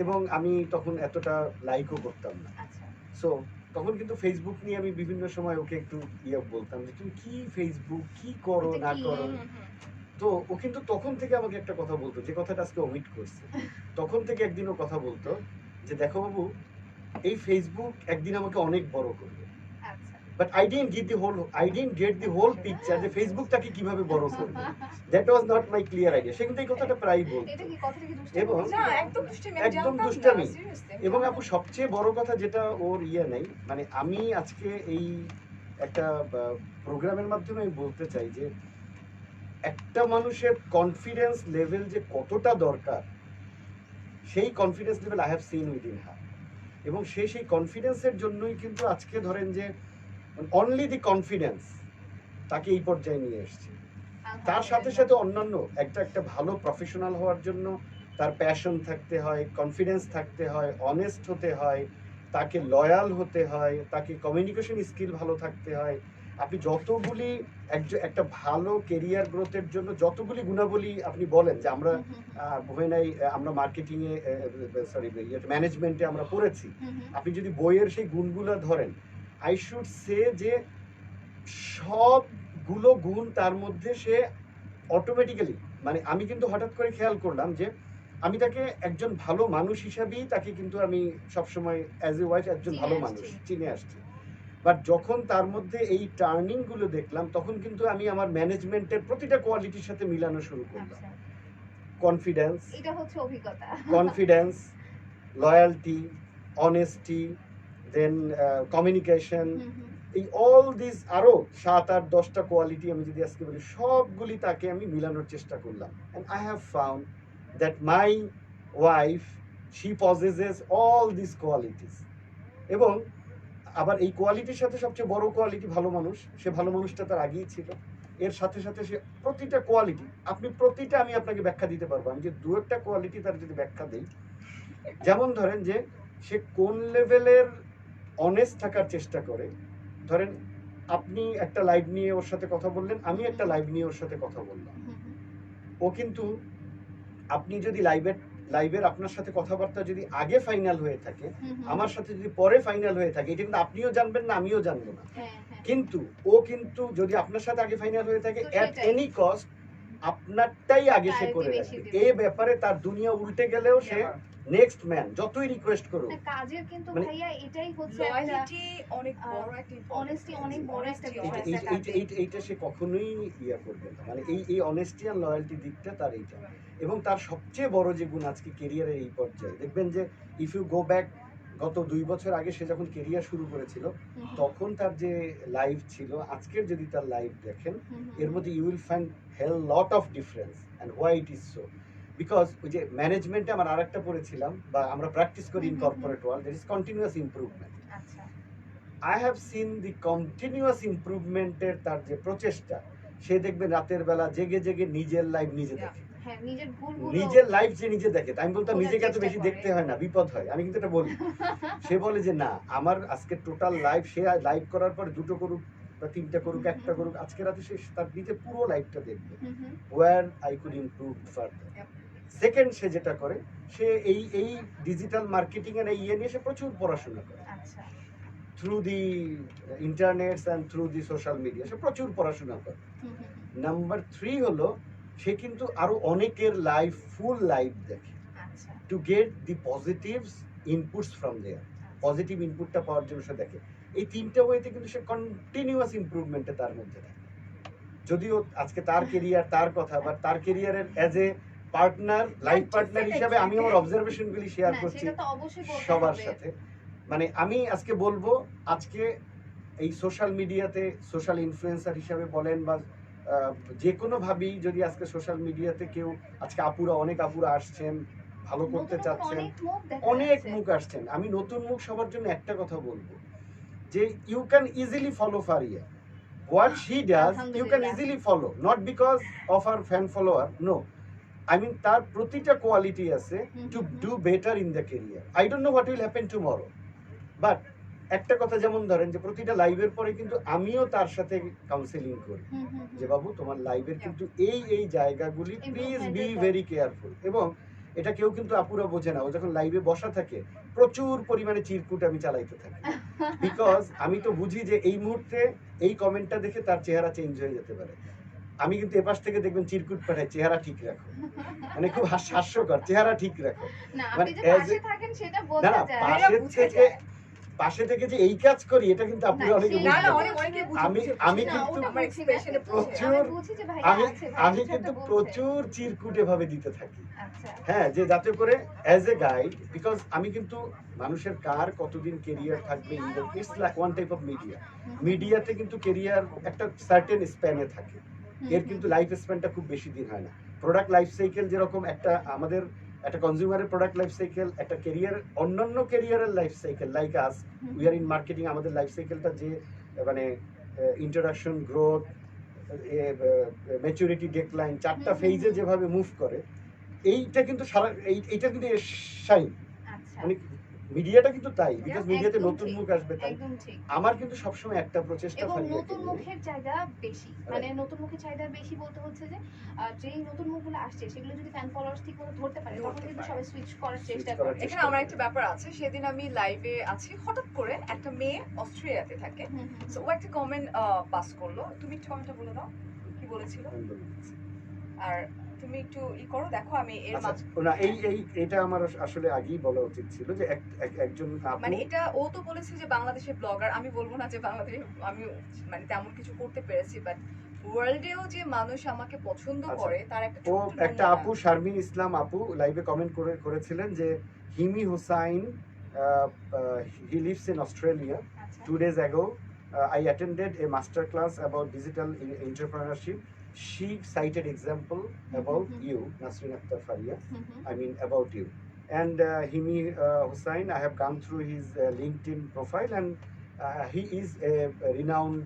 [SPEAKER 5] এবং আমি তখন এতটা লাইকও করতাম না। সো তখন কিন্তু ফেসবুক নিয়ে আমি বিভিন্ন সময় ওকে একটু বলতাম যে তুমি কি ফেসবুক কি করো না করো। তো ও কিন্তু তখন থেকে আমাকে একটা কথা বলতো, যে কথাটা আজকে ওমিট করছে। তখন থেকে একদিন ও কথা বলতো যে দেখো বাবু, এই ফেসবুক একদিন আমাকে অনেক বড় করবে।
[SPEAKER 4] আচ্ছা
[SPEAKER 5] but I didn't get the whole picture যে ফেসবুকটাকে কিভাবে বড় করবে। That was not my clear idea. সে কিন্তু এই কথাটা প্রায় বলতো।
[SPEAKER 4] এটা কি কথাটা কি দুষ্টামি
[SPEAKER 5] এবং-
[SPEAKER 4] ছিল?
[SPEAKER 2] না একদম দুষ্টামি, আমি
[SPEAKER 5] একদম
[SPEAKER 2] জানতাম না,
[SPEAKER 5] দুষ্টামি।
[SPEAKER 2] seriously, আমি
[SPEAKER 5] এবং
[SPEAKER 2] জানতাম
[SPEAKER 5] আপু
[SPEAKER 2] না।
[SPEAKER 5] সবচেয়ে বড় কথা যেটা ওর নেই, মানে আমি আজকে এই একটা প্রোগ্রামের মাধ্যমে আমি বলতে চাই যে একটা মানুষের কনফিডেন্স লেভেল যে কতটা দরকার, সেই confidence level I have seen within her. এবং সেই কনফিডেন্সের জন্যই কিন্তু আজকে ধরেন যে অনলি দি কনফিডেন্স তাকে এই পর্যায়ে নিয়ে এসছে। তার সাথে সাথে অন্যান্য একটা ভালো প্রফেশনাল হওয়ার জন্য তার প্যাশন থাকতে হয়, কনফিডেন্স থাকতে হয়, অনেস্ট হতে হয়, তাকে লয়াল হতে হয়, তাকে কমিউনিকেশন স্কিল ভালো থাকতে হয়। আপনি যতগুলি একটা ভালো কেরিয়ার গ্রোথের জন্য যতগুলি গুণাবলী আপনি বলেন যে আমরা আমরা মার্কেটিংয়ে ম্যানেজমেন্টে আমরা পড়েছি, আপনি যদি বইয়ের সেই গুণগুলো ধরেন, আই শুড সে যে সবগুলো গুণ তার মধ্যে সে অটোমেটিক্যালি, মানে আমি কিন্তু হঠাৎ করে খেয়াল করলাম যে আমি তাকে একজন ভালো মানুষ হিসাবেই তাকে কিন্তু আমি সবসময় অ্যাজ এ ওয়াইফ একজন ভালো মানুষ চিনে আসছি। বাট যখন তার মধ্যে এই টার্নিং গুলো দেখলাম, তখন কিন্তু আমি আমার ম্যানেজমেন্টের প্রতিটা কোয়ালিটির সাথে মিলানো শুরু করলাম।
[SPEAKER 4] আচ্ছা,
[SPEAKER 5] কনফিডেন্স,
[SPEAKER 4] এটা হচ্ছে অভিজ্ঞতা।
[SPEAKER 5] কনফিডেন্স, লয়ালটি, অনেস্টি, দেন কমিউনিকেশন, এই অল দিস আরো 7-8-10টা কোয়ালিটি আমি যদি আজকে বলি, সবগুলি তাকে আমি মিলানোর চেষ্টা করলাম। And I have found that my wife she possesses all this qualities. এবং আবার এই কোয়ালিটির সাথে সবচেয়ে বড় কোয়ালিটি ভালো মানুষ। সে ভালো মানুষটা তার আগেই ছিল। এর সাথে সাথে সে প্রতিটা কোয়ালিটি, আপনি প্রতিটা আমি আপনাকে ব্যাখ্যা দিতে পারবো। আমি যে 2-একটা কোয়ালিটি তার যদি ব্যাখ্যা দিই, যেমন ধরেন যে সে কোন লেভেলের অনেস্ট থাকার চেষ্টা করে। ধরেন আপনি একটা লাইভ নিয়ে ওর সাথে কথা বললেন, আমি একটা লাইভ নিয়ে ওর সাথে কথা বললাম। ও কিন্তু আপনি যদি লাইভের আপনার সাথে কথাবার্তা যদি আগে ফাইনাল হয়ে থাকে, আমার সাথে যদি পরে ফাইনাল হয়ে থাকে, এটা কিন্তু আপনিও জানবেন না, আমিও জানবো না। কিন্তু ও কিন্তু যদি আপনার সাথে আগে ফাইনাল হয়ে থাকে,
[SPEAKER 4] তো
[SPEAKER 5] এট
[SPEAKER 4] সেটাই।
[SPEAKER 5] এনি কস্ট আপনারটাই আগে সে
[SPEAKER 4] Priority
[SPEAKER 5] করে
[SPEAKER 4] বেশি
[SPEAKER 5] রাখবে।
[SPEAKER 4] দিবে।
[SPEAKER 5] এই ব্যাপারে তার দুনিয়া উল্টে গেলেও সে নেক্সট ম্যান, যতই রিকোয়েস্ট করুক।
[SPEAKER 4] কাজের কিন্তু
[SPEAKER 5] মানে-
[SPEAKER 4] ভাইয়া এটাই হচ্ছে একটা
[SPEAKER 2] লয়ালিটি অনেক বড় একটা
[SPEAKER 4] honesty অনেক বড় একটা বিষয়।
[SPEAKER 5] এইটা সে কখনোই ইয়া করবে না। মানে এই অনেস্টি আর লয়্যালটি দিকটা তার এইটা। এবং তার সবচেয়ে বড় যে গুণ আজকে কেরিয়ারের এই পর্যায়ে দেখবেন যে ইফ ইউ গো ব্যাক গত 2 বছর আগে সে যখন কেরিয়ার শুরু করেছিল, তখন তার যে লাইফ ছিল, আজকের যদি তার লাইফ দেখেন, এর মধ্যে you will find hell lot of difference. And why it is so, because ওই যে ম্যানেজমেন্টে আমার আরেকটা পড়েছিলাম বা আমরা প্র্যাকটিস করি in corporate world, that is continuous improvement.
[SPEAKER 4] আচ্ছা
[SPEAKER 5] I have seen the continuous ইমপ্রুভমেন্টের তার যে প্রচেষ্টা, সে দেখবে রাতের বেলা জেগে জেগে নিজের লাইফ নিজে দেখে,
[SPEAKER 4] হ্যাঁ নিজের ভুলগুলো
[SPEAKER 5] নিজের লাইফ যে নিজে দেখে। তাই আমি বলতাম
[SPEAKER 4] বোঝার
[SPEAKER 5] নিজেকে এত
[SPEAKER 4] চেষ্টা
[SPEAKER 5] বেশি
[SPEAKER 4] করে।
[SPEAKER 5] দেখতে হয় না, বিপদ হয়। আমি কিন্তু এটা বলি। সে বলে যে না, আমার আজকে টোটাল লাইফ, সে লাইভ করার পর 2টো করুক বা 3টা করুক, 1টা করুক, আজকে রাতে সে তার নিজে পুরো লাইফটা দেখবে, where I could improve further. Second, সে যেটা করে, সে এই ডিজিটাল মার্কেটিং এর এই নিয়ে সে প্রচুর পড়াশোনা করে।
[SPEAKER 4] আচ্ছা
[SPEAKER 5] through the internets and through the social media সে প্রচুর পড়াশোনা করে। নাম্বার 3 হলো, সে কিন্তু আরো অনেকের লাইফ, ফুল লাইফ দেখে,
[SPEAKER 4] আচ্ছা
[SPEAKER 5] to get the positives inputs from there. Positive ইনপুটটা পাওয়ার জন্য সে দেখে। এই 3টে ওয়েতে কিন্তু সে কন্টিনিউয়াস ইমপ্রুভমেন্টে তার মধ্যে থাকে। যদিও আজকে তার কেরিয়ার, তার কথা, বা তার কেরিয়ারের as a partner, life partner হিসাবে আমি আমার অবজারভেশনগুলি শেয়ার
[SPEAKER 4] না,
[SPEAKER 5] করছি
[SPEAKER 4] সেটা তো অবশ্যই বলতে
[SPEAKER 5] সবার
[SPEAKER 4] হবে।
[SPEAKER 5] সাথে। মানে আমি আজকে বলবো, আজকে এই সোশ্যাল মিডিয়াতে সোশ্যাল ইনফ্লুয়েন্সার হিসাবে বলেন বা যে কোনো ভাবেই যদি আজকে সোশ্যাল মিডিয়াতে কেউ, আজকে অনেক আপুরা আসছেন, ভালো করতে
[SPEAKER 4] নতুন নতুন
[SPEAKER 5] চাচ্ছেন,
[SPEAKER 4] অনেক মুখ দেখা
[SPEAKER 5] অনেক
[SPEAKER 4] যাচ্ছে।
[SPEAKER 5] মুখ আসছেন। আমি নতুন মুখ সবার জন্য একটা কথা বলবো, যে you can easily follow Faria. What she does you can easily follow, not because of her fan follower, no. I mean, তার প্রতিটা কোয়ালিটি আছে to do better in the career. I don't know what will happen tomorrow, but একটা কথা যেমন ধরেন যে প্রতিটা লাইভের পরে কিন্তু আমিও তার সাথে কাউন্সেলিং করি যে বাবু, তোমার লাইভের কিন্তু এই জায়গাগুলি প্লিজ বি ভেরি কেয়ারফুল। এবং এটা কেউ কিন্তু আপুরা বোঝে না, ও যখন লাইভে বসা থাকে প্রচুর পরিমাণে চিরকুট আমি চালাইতে থাকি, বিকজ আমি তো বুঝি যে এই মুহূর্তে এই কমেন্টটা দেখে তার চেহারা চেঞ্জ হয়ে যেতে পারে। আমি কিন্তু এপাশ থেকে দেখবেন চিরকুট পাঠাই চেহারা ঠিক রাখো, মানে খুব হাস্যকর, চেহারা ঠিক রাখো।
[SPEAKER 4] না
[SPEAKER 5] মানে
[SPEAKER 4] আপনি যে
[SPEAKER 5] as
[SPEAKER 4] পাশে
[SPEAKER 5] a-
[SPEAKER 4] থাকেন সেটা
[SPEAKER 5] না
[SPEAKER 4] বোঝা
[SPEAKER 5] না
[SPEAKER 4] যায়।
[SPEAKER 5] পাশে
[SPEAKER 2] বুঝে
[SPEAKER 5] থেকে
[SPEAKER 2] যায়।
[SPEAKER 5] পাশে থেকে যে এই কাজ করি এটা কিন্তু আপনি
[SPEAKER 4] না,
[SPEAKER 5] অনেকে
[SPEAKER 4] সেই-
[SPEAKER 2] না
[SPEAKER 5] বুঝবেন
[SPEAKER 2] না
[SPEAKER 5] না।
[SPEAKER 2] অনেকে
[SPEAKER 5] আমি
[SPEAKER 4] না,
[SPEAKER 5] কিন্তু
[SPEAKER 4] ওটা
[SPEAKER 2] আমার
[SPEAKER 4] বুঝি না,
[SPEAKER 2] expression এ
[SPEAKER 4] কিন্তু
[SPEAKER 5] প্রচুর-
[SPEAKER 4] আমি বুঝি যে ভাইয়া
[SPEAKER 5] আমি
[SPEAKER 4] আছে,
[SPEAKER 5] আমি
[SPEAKER 4] ভাইয়া
[SPEAKER 5] কিন্তু
[SPEAKER 4] কিছু একটা বলছে।
[SPEAKER 5] প্রচুর চিরকুট এভাবে দিতে থাকি।
[SPEAKER 4] আচ্ছা।
[SPEAKER 5] হ্যাঁ, যে যাতে করে অ্যাজ এ গাইড, বিকজ আমি কিন্তু মানুষের কার কতদিন কেরিয়ার থাকবে, it's like one type of media. মিডিয়াতে কিন্তু কেরিয়ার একটা সার্টেন স্প্যানে থাকে, এর কিন্তু লাইফ স্প্যানটা খুব বেশি দিন হয় না। প্রোডাক্ট লাইফ সাইকেল যেরকম একটা আমাদের একটা কনজিউমারের প্রোডাক্ট লাইফ সাইকেল, একটা কেরিয়ার অন্যান্য কেরিয়ারের life cycle like us we are in marketing, আমাদের লাইফ সাইকেলটা যে মানে ইন্ট্রোডাকশন, গ্রোথ, ম্যাচুরিটি, ডেকলাইন, চারটা ফেজে যেভাবে মুভ করে, এইটা কিন্তু সারা এইটা কিন্তু শাইন,
[SPEAKER 4] আচ্ছা।
[SPEAKER 5] মানে মিডিয়াটা কিন্তু তাই, বিকজ মিডিয়াতে
[SPEAKER 4] একদম
[SPEAKER 5] নতুন
[SPEAKER 4] ঠিক,
[SPEAKER 5] মুখ আসবে তাই।
[SPEAKER 4] একদম ঠিক।
[SPEAKER 5] আমার কিন্তু সবসময় একটা প্রচেষ্টা
[SPEAKER 4] এবং
[SPEAKER 5] থাকে
[SPEAKER 4] নতুন মুখের চাহিদা বেশি, মানে নতুন মুখের চাহিদা বেশি বলতে হচ্ছে যে যেই নতুন মুখগুলো আসছে সেগুলো যদি ফ্যান ফলোয়ার্স ঠিক মতো ধরতে পারে তখন কিন্তু সবাই সুইচ করার চেষ্টা
[SPEAKER 5] করার
[SPEAKER 4] করে।
[SPEAKER 2] এখানে আমার একটা ব্যাপার আছে, সেদিন আমি লাইভে আছি, হঠাৎ করে একটা মেয়ে অস্ট্রেলিয়াতে থাকে, সো ও একটা কমেন্ট পাস করলো। তুমি একটু কমেন্টটা বলে দাও কি বলেছিল, আর তুমি একটু করো, দেখো আমি এর
[SPEAKER 5] আচ্ছা,
[SPEAKER 2] মাঝে
[SPEAKER 5] না এটা আমার আসলে আগেই বলা উচিত ছিল যে একজন
[SPEAKER 2] মানে
[SPEAKER 5] আপু,
[SPEAKER 2] এটা ও তো বলেছে যে বাংলাদেশের ব্লগার, আমি বলবো না যে বাংলাদেশে আমি মানে তেমন কিছু করতে পেরেছি, বাট ওয়ার্ল্ডেও যে মানুষ আমাকে পছন্দ
[SPEAKER 5] আচ্ছা,
[SPEAKER 2] করে তার একটা
[SPEAKER 5] ও
[SPEAKER 2] ছোট্ট
[SPEAKER 5] একটা
[SPEAKER 2] নমুনা।
[SPEAKER 5] আপু শারমিন ইসলাম আপু লাইভে কমেন্ট করেছিলেন যে Himi Hussain, he lives in Australia,
[SPEAKER 4] আচ্ছা।
[SPEAKER 5] 2 days ago I attended a master class about digital entrepreneurship. She cited example about you, Nasrin Akhtar Faria, I mean about you. And Himi Hussain, I have gone through his LinkedIn profile, and he is a renowned,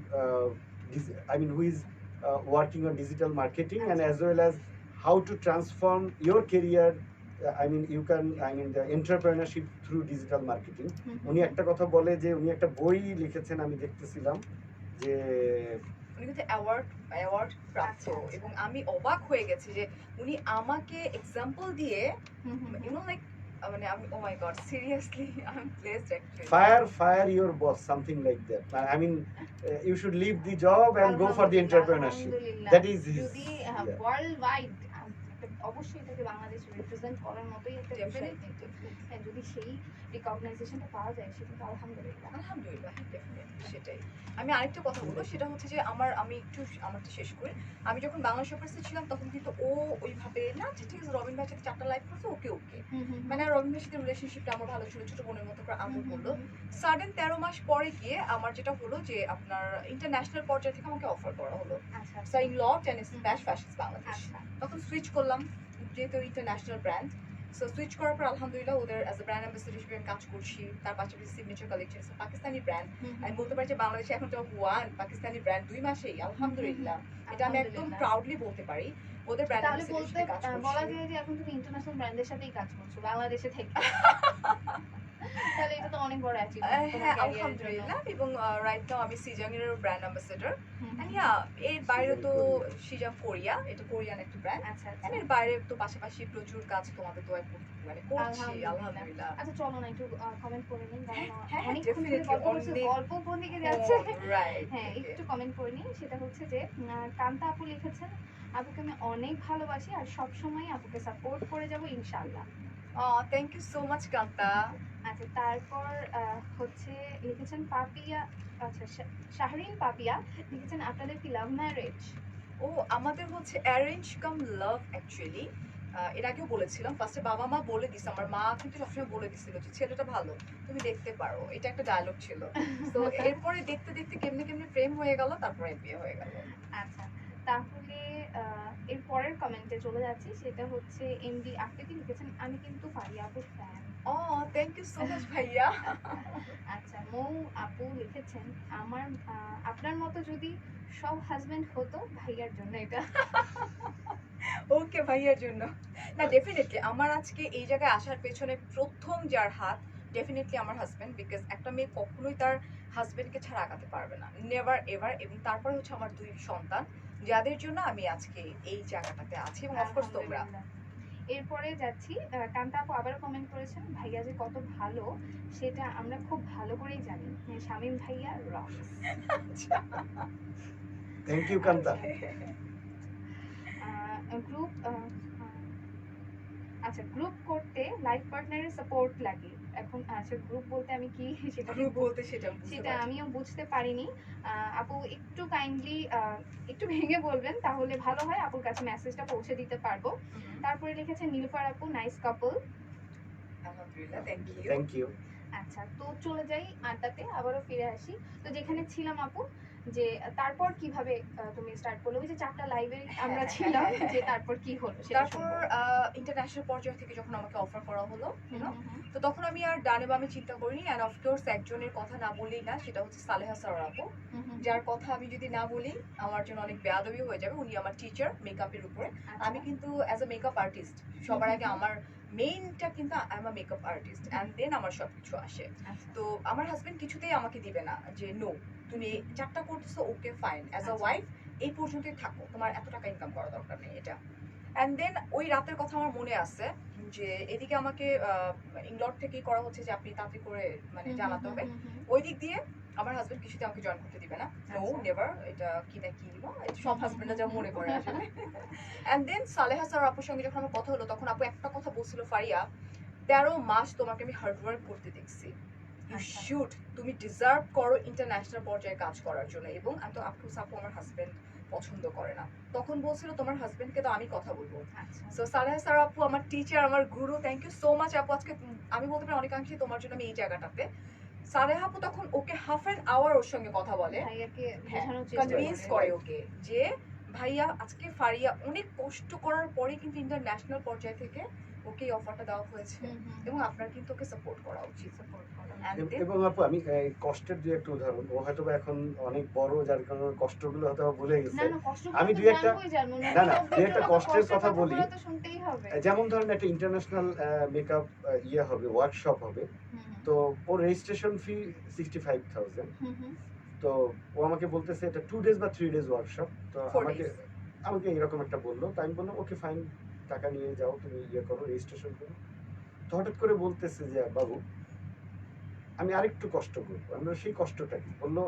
[SPEAKER 5] who is working on digital marketing and as well as how to transform your career. The entrepreneurship through digital marketing. উনি একটা কথা বলে যে উনি একটা বই লিখেছেন, আমি দেখতেছিলাম যে
[SPEAKER 2] উনি কিন্তু অ্যাওয়ার্ড প্রাপ্ত,
[SPEAKER 4] আচ্ছা।
[SPEAKER 2] এবং আমি অবাক হয়ে গেছি যে উনি আমাকে এক্সাম্পল দিয়ে ইউ নো লাইক মানে আমি oh my god seriously I am blessed actually.
[SPEAKER 5] fire your boss, something like that. You should leave the job and go for the entrepreneurship.
[SPEAKER 4] আলহামদুলিল্লাহ।
[SPEAKER 5] That is his,
[SPEAKER 4] যদি
[SPEAKER 5] yeah.
[SPEAKER 4] World wide অবশ্যই এটাকে Bangladesh represent করার মতোই একটা বিষয়।
[SPEAKER 2] Definitely
[SPEAKER 4] হ্যাঁ, যদি সেই রিকগনাইজেশনটা পাওয়া যায় সেটা তো আলহামদুলিল্লাহ।
[SPEAKER 2] আলহামদুলিল্লাহ, ডেফিনেটলি সেটাই। আমি আরেকটা কথা বলবো, সেটা হচ্ছে যে আমি একটু আমারটা শেষ করি। আমি যখন বাংলা শপার্সে ছিলাম তখন কিন্তু ও ওইভাবে না যে ঠিক আছে রবিন ভাইয়ের সাথে 4টা লাইভ করছে, ওকে মানে রবিন ভাইয়ের সাথে রিলেশনশিপটা আমার ভালো ছিল, ছোট বোনের মতো করে আদর করলো। সাডেন 13 মাস পরে গিয়ে আমার যেটা হলো যে আপনার ইন্টারন্যাশনাল পর্যায়ে থেকে আমাকে অফার করা হলো
[SPEAKER 4] আচ্ছা।
[SPEAKER 2] Sign lot and splash fashions Bangladesh.
[SPEAKER 4] আচ্ছা।
[SPEAKER 2] তখন সুইচ করলাম, যেহেতু ইন্টারন্যাশনাল ব্র্যান্ড, সো সুইচ করার পর আলহামদুলিল্লাহ ওদের অ্যাজ এ ব্র্যান্ড অ্যাম্বাসেডর হিসেবে আমি কাজ করছি। তার পাশাপাশি সিগনেচার কালেকশন পাকিস্তানি ব্র্যান্ড, আমি বলতে পারি যে বাংলাদেশে এখন টপ 1 পাকিস্তানি ব্র্যান্ড 2 মাসেই আলহামদুলিল্লাহ, এটা আমি একদম প্রাউডলি বলতে পারি। ওদের ব্র্যান্ড
[SPEAKER 4] তাহলে
[SPEAKER 2] অ্যাম্বাসেডর
[SPEAKER 4] বলতে
[SPEAKER 2] হিসেবে কাজ
[SPEAKER 4] বলা
[SPEAKER 2] করছি।
[SPEAKER 4] যায় যে এখন তুমি ইন্টারন্যাশনাল ব্র্যান্ডের সাথেই কাজ করছো বাংলাদেশে থেকে। তাহলে এটা তো অনেক বড় অ্যাচিভমেন্ট তোমার
[SPEAKER 2] হ্যাঁ
[SPEAKER 4] ক্যারিয়ারের জন্য।
[SPEAKER 2] আলহামদুলিল্লাহ, এবং রাইট নাও আমি সিজাংয়ের ব্র্যান্ড অ্যাম্বাসেডর।
[SPEAKER 4] হুম,
[SPEAKER 2] এন্ড
[SPEAKER 4] হুম।
[SPEAKER 2] ইয়া এর বাইরে তো সিজাং কোরিয়া, এটা কোরিয়ান একটা ব্র্যান্ড।
[SPEAKER 4] আচ্ছা, আচ্ছা।
[SPEAKER 2] এন্ড এর বাইরে তো পাশাপাশি প্রচুর কাজ তোমাদের তো মানে করছি
[SPEAKER 4] আলহামদুলিল্লাহ।
[SPEAKER 2] আলহামদুলিল্লাহ।
[SPEAKER 4] আচ্ছা চলো না একটু কমেন্ট করে নিন, কারণ
[SPEAKER 2] হ্যাঁ,
[SPEAKER 4] অনেকক্ষণ ধরে
[SPEAKER 2] definitely,
[SPEAKER 4] গল্প করছি,
[SPEAKER 2] অনেক-
[SPEAKER 4] গল্প কোন দিকে যাচ্ছে।
[SPEAKER 2] রাইট
[SPEAKER 4] হ্যাঁ, একটু কমেন্ট করে নিই। সেটা হচ্ছে যে কান্তা আপু লিখেছেন, আপুকে আমি অনেক ভালোবাসি আর সব সময় আপুকে সাপোর্ট করে যাব ইনশাআল্লাহ।
[SPEAKER 2] Thank you so much Kanta.
[SPEAKER 4] আচ্ছা, তারপর হচ্ছে লিখেছেন পাপিয়া, আচ্ছা শাহরিন পাপিয়া লিখেছেন আপনাদের কি লাভ ম্যারেজ?
[SPEAKER 2] ও আমাদের হচ্ছে অ্যারেঞ্জ কাম লাভ অ্যাকচুয়ালি। এর আগেও বলেছিলাম, ফার্স্টে বাবা মা বলে দিছে, আমার মা কিন্তু সবসময় বলে দিছিল যে ছেলেটা ভালো, তুমি দেখতে পারো, এটা একটা ডায়লগ ছিল। তো এরপরে দেখতে দেখতে কেমনে কেমনে প্রেম হয়ে গেল, তারপরে বিয়ে হয়ে গেল।
[SPEAKER 4] আচ্ছা, তাহলে এর পরের কমেন্টে চলে যাচ্ছি। সেটা হচ্ছে এমডি আকৃতি লিখেছেন আমি কিন্তু ফারিয়া আপুর fan.
[SPEAKER 2] Thank you so much ভাইয়া।
[SPEAKER 4] আচ্ছা, মৌ আপু লিখেছেন আপনার মতো যদি সব হাজবেন্ড হতো ভাইয়ার জন্য এটা।
[SPEAKER 2] ওকে ভাইয়ার জন্য না, ডেফিনেটলি আমার আজকে এই জায়গায় আসার পেছনে প্রথম যার হাত ডেফিনেটলি আমার হাজবেন্ড, বিকজ একটা মেয়ে কখনোই তার হাজবেন্ডকে ছাড়া আগাতে পারবে না, নেভার এভার। এবং তারপরে হচ্ছে আমার 2 সন্তান, যাদের জন্য আমি আজকে এই জায়গাটাতে আছি, এবং অফকোর্স তোমরা।
[SPEAKER 4] এরপরে যাচ্ছি, কান্তা আপু আবারও কমেন্ট করেছেন ভাইয়া যে কত ভালো সেটা আমরা খুব ভালো করেই জানি, শামীম ভাইয়া rock.
[SPEAKER 5] Thank you Kanta.
[SPEAKER 4] Group আচ্ছা, গ্রুপ করতে লাইফ পার্টনারের সাপোর্ট লাগে। এখন আচ্ছা, গ্রুপ বলতে আমি কি সেটা
[SPEAKER 2] গ্রুপ বলতে সেটা বুঝতে
[SPEAKER 4] সেটা
[SPEAKER 2] পারছি।
[SPEAKER 4] আমিও বুঝতে পারিনি। আপু একটু কাইন্ডলি একটু ভেঙে বলবেন তাহলে ভালো হয়, আপুর কাছে মেসেজটা পৌঁছে দিতে পারবো। তারপরে লিখেছে নীলুফার আপু নাইস কাপল।
[SPEAKER 2] আলহামদুলিল্লাহ, থ্যাংক ইউ।
[SPEAKER 5] Thank you.
[SPEAKER 4] আচ্ছা, তো চলে যাই আড্ডাতে, আবারও ফিরে আসি। তো যেখানে ছিলাম আপু, যে তারপর কিভাবে তুমি স্টার্ট করলে, ওই যে 4টা লাইভে আমরা ছিলাম, যে তারপর কি হলো সেটা
[SPEAKER 2] তারপর
[SPEAKER 4] শুনবো।
[SPEAKER 2] ইন্টারন্যাশনাল পর্যায় থেকে যখন আমাকে অফার করা হলো, you know,
[SPEAKER 4] হুম, হুম,
[SPEAKER 2] তো তখন আমি আর ডানে বামে চিন্তা করিনি। অ্যান্ড অফকোর্স একজনের কথা না বললেই না, সেটা হচ্ছে সালেহা সারা আপু,
[SPEAKER 4] হুম, হুম,
[SPEAKER 2] যার কথা আমি যদি না বলি আমার জন্য অনেক বেয়াদবি হয়ে যাবে। উনি আমার টিচার মেকআপের উপরে।
[SPEAKER 4] আচ্ছা।
[SPEAKER 2] আমি কিন্তু অ্যাজ আ মেকআপ আর্টিস্ট, সবার আগে আমার মেইনটা কিন্তু I am a makeup artist, and then আমার সব কিছু আসে।
[SPEAKER 4] আচ্ছা,
[SPEAKER 2] তো আমার হাজবেন্ড কিছুতেই আমাকে দিবে না যে নো, তুমি 4টা করতেছো, ওকে ফাইন, অ্যাজ আ
[SPEAKER 4] আচ্ছা।
[SPEAKER 2] ওয়াইফ এই পর্যন্তই থাকো, তোমার এত টাকা ইনকাম করা দরকার নেই এটা। অ্যান্ড দেন ওই রাতের কথা আমার মনে আছে যে এদিকে আমাকে ইংলন্ড থেকেই করা হচ্ছে যে আপনি তাড়াতাড়ি করে মানে
[SPEAKER 4] হুম,
[SPEAKER 2] জানাতে
[SPEAKER 4] হুম,
[SPEAKER 2] হবে।
[SPEAKER 4] হুম, হুম,
[SPEAKER 2] ওই দিক দিয়ে আমার হাজবেন্ড কিছুতে আমাকে জয়েন করতে দিবে না, নো
[SPEAKER 4] আচ্ছা।
[SPEAKER 2] নেভার, এটা কি না কি no, এটা সব হাজবেন্ডরা যা মনে করে আসলে। অ্যান্ড দেন সালেহা স্যার আপুর সঙ্গে যখন আমার কথা হলো, তখন আপু একটা কথা বলছিল, ফারিয়া 13 মাস তোমাকে আমি হার্ডওয়ার্ক করতে দেখছি, ইউ
[SPEAKER 4] আচ্ছা।
[SPEAKER 2] শুড, তুমি ডিজার্ভ করো ইন্টারন্যাশনাল পর্যায়ে কাজ করার জন্য। এবং তো আপু সাপু আমার হাজবেন্ড পছন্দ করে না, তখন বলছিল তোমার হাজবেন্ডকে তো আমি কথা বলবো।
[SPEAKER 4] আচ্ছা।
[SPEAKER 2] সো সালেহা স্যার আপু আমার টিচার, আমার গুরু, থ্যাংক ইউ সো মাচ আপু। আজকে আমি বলতে পারি অনেকাংশে তোমার জন্য আমি এই জায়গাটাতে। সালেহা আপু তখন ওকে হাফ অ্যান আওয়ার ওর সঙ্গে কথা বলে,
[SPEAKER 4] ভাইয়াকে
[SPEAKER 2] হ্যাঁ,
[SPEAKER 4] বোঝানোর চেষ্টা
[SPEAKER 2] কনভিন্স
[SPEAKER 4] করে।
[SPEAKER 2] করে ওকে যে ভাইয়া আজকে ফারিয়া অনেক কষ্ট করার পরে কিন্তু ইন্টারন্যাশনাল পর্যায় থেকে ওকে এই অফারটা দেওয়া হয়েছে,
[SPEAKER 4] হুম, হুম,
[SPEAKER 2] এবং আপনার কিন্তু ওকে সাপোর্ট করা উচিত।
[SPEAKER 4] support করা।
[SPEAKER 2] And then-
[SPEAKER 5] এবং আপু আমি এই কষ্টের দুই একটা উদাহরণ, ও হয়তো বা এখন অনেক বড়, যার কারণে ওর কষ্টগুলো হয়তো বা ভুলে গেছে।
[SPEAKER 4] না না, কষ্ট
[SPEAKER 5] আমি
[SPEAKER 4] করে তো
[SPEAKER 5] দুই একটা-
[SPEAKER 4] জানবোই জানবো,
[SPEAKER 5] না, না,
[SPEAKER 4] নতুন
[SPEAKER 5] দুই একটা
[SPEAKER 4] লোকের
[SPEAKER 5] কষ্টের
[SPEAKER 4] কষ্টের
[SPEAKER 5] কথা বলি।
[SPEAKER 4] কথাগুলো তো শুনতেই হবে।
[SPEAKER 5] যেমন ধরেন একটা ইন্টারন্যাশনাল মেকআপ ইয়ে হবে, ওয়ার্কশপ হবে,
[SPEAKER 4] হুম, হুম,
[SPEAKER 5] তো ওর রেজিস্ট্রেশন ফি 65,000।
[SPEAKER 4] হুম, হুম,
[SPEAKER 5] তো ও আমাকে বলতেছে এটা 2 ডেজ বা 3 ডেজ ওয়ার্কশপ। তো
[SPEAKER 2] 4
[SPEAKER 5] আমাকে
[SPEAKER 2] days।
[SPEAKER 5] আমাকে এরকম একটা বললো, তো আমি বললাম ওকে ফাইন, টাকা নিয়ে যাও, তুমি ইয়ে করো, রেজিস্ট্রেশন করো। তো হঠাৎ করে বলতেছে যে বাবু আমি আরেকটু কষ্ট করবো। আমরা সেই কষ্টটা কি বললো,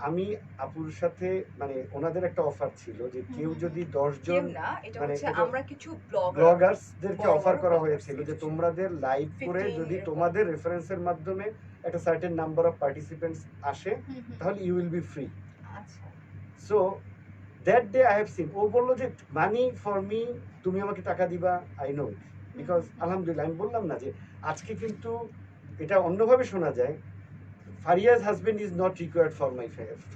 [SPEAKER 5] আমি আপুর সাথে মানে ওনাদের একটা অফার ছিল যে কেউ যদি 10
[SPEAKER 2] কেউ
[SPEAKER 5] জন
[SPEAKER 2] না, এটা
[SPEAKER 5] মানে
[SPEAKER 2] হচ্ছে
[SPEAKER 5] এটা-
[SPEAKER 2] আমরা কিছু ব্লগার,
[SPEAKER 5] ব্লগার্সদেরকে
[SPEAKER 2] বড়
[SPEAKER 5] অফার
[SPEAKER 2] বড়
[SPEAKER 5] করা
[SPEAKER 2] bloggers
[SPEAKER 5] হয়েছিল যে
[SPEAKER 2] কিছু।
[SPEAKER 5] তোমাদের লাইভ করে
[SPEAKER 2] 15
[SPEAKER 5] যদি
[SPEAKER 2] এরকম।
[SPEAKER 5] তোমাদের রেফারেন্সের মাধ্যমে একটা সার্টেন নাম্বার অফ পার্টিসিপেন্টস আসে
[SPEAKER 4] হুম, হুম।
[SPEAKER 5] তাহলে ইউ উইল বি ফ্রি।
[SPEAKER 4] আচ্ছা।
[SPEAKER 5] So that day I have seen, ও বললো যে মানি ফর মি, তুমি আমাকে টাকা দিবা, আই নো ইট, বিকজ আলহামদুলিল্লাহ আমি বললাম না যে আজকে কিন্তু এটা অন্যভাবে শোনা যায়, Fariya's husband is not required for my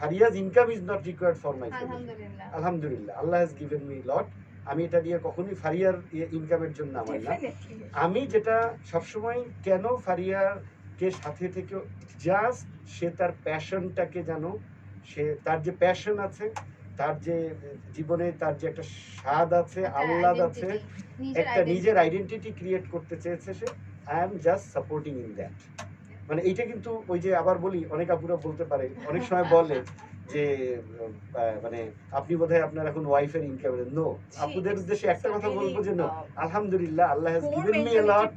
[SPEAKER 5] Fariya's income is not required for my family.
[SPEAKER 4] আলহামদুলিল্লাহ।
[SPEAKER 5] আলহামদুলিল্লাহ, আল্লাহ হ্যাজ গিভেন মি লট। আমি এটা দিয়ে কখনোই ফারিয়ার ইনকামের জন্য আমার না।
[SPEAKER 2] Definitely।
[SPEAKER 5] আমি যেটা সবসময় কেন ফারিয়াকে সাথে থেকে, জাস্ট সে তার প্যাশনটাকে জানো, সে তার যে প্যাশন আছে, তার যে জীবনে তার যে একটা স্বাদ আছে,
[SPEAKER 4] একটা
[SPEAKER 5] আহ্লাদ আছে,
[SPEAKER 4] identity, নিজের
[SPEAKER 5] একটা নিজের
[SPEAKER 4] identity।
[SPEAKER 5] আইডেন্টিটি ক্রিয়েট করতে চেয়েছে সে। I am just supporting in that. মানে এইটা কিন্তু ওই যে আবার বলি, অনেক আপুরা বলতে পারে, অনেক সময় বলে যে মানে আপনি বোধহয় আপনার এখন ওয়াইফের ইনকাম। নো, আপুদের উদ্দেশ্যে একটা কথা বলবো যে নো, আলহামদুলিল্লাহ আল্লাহ হ্যাজ গিভেন মি এ লট।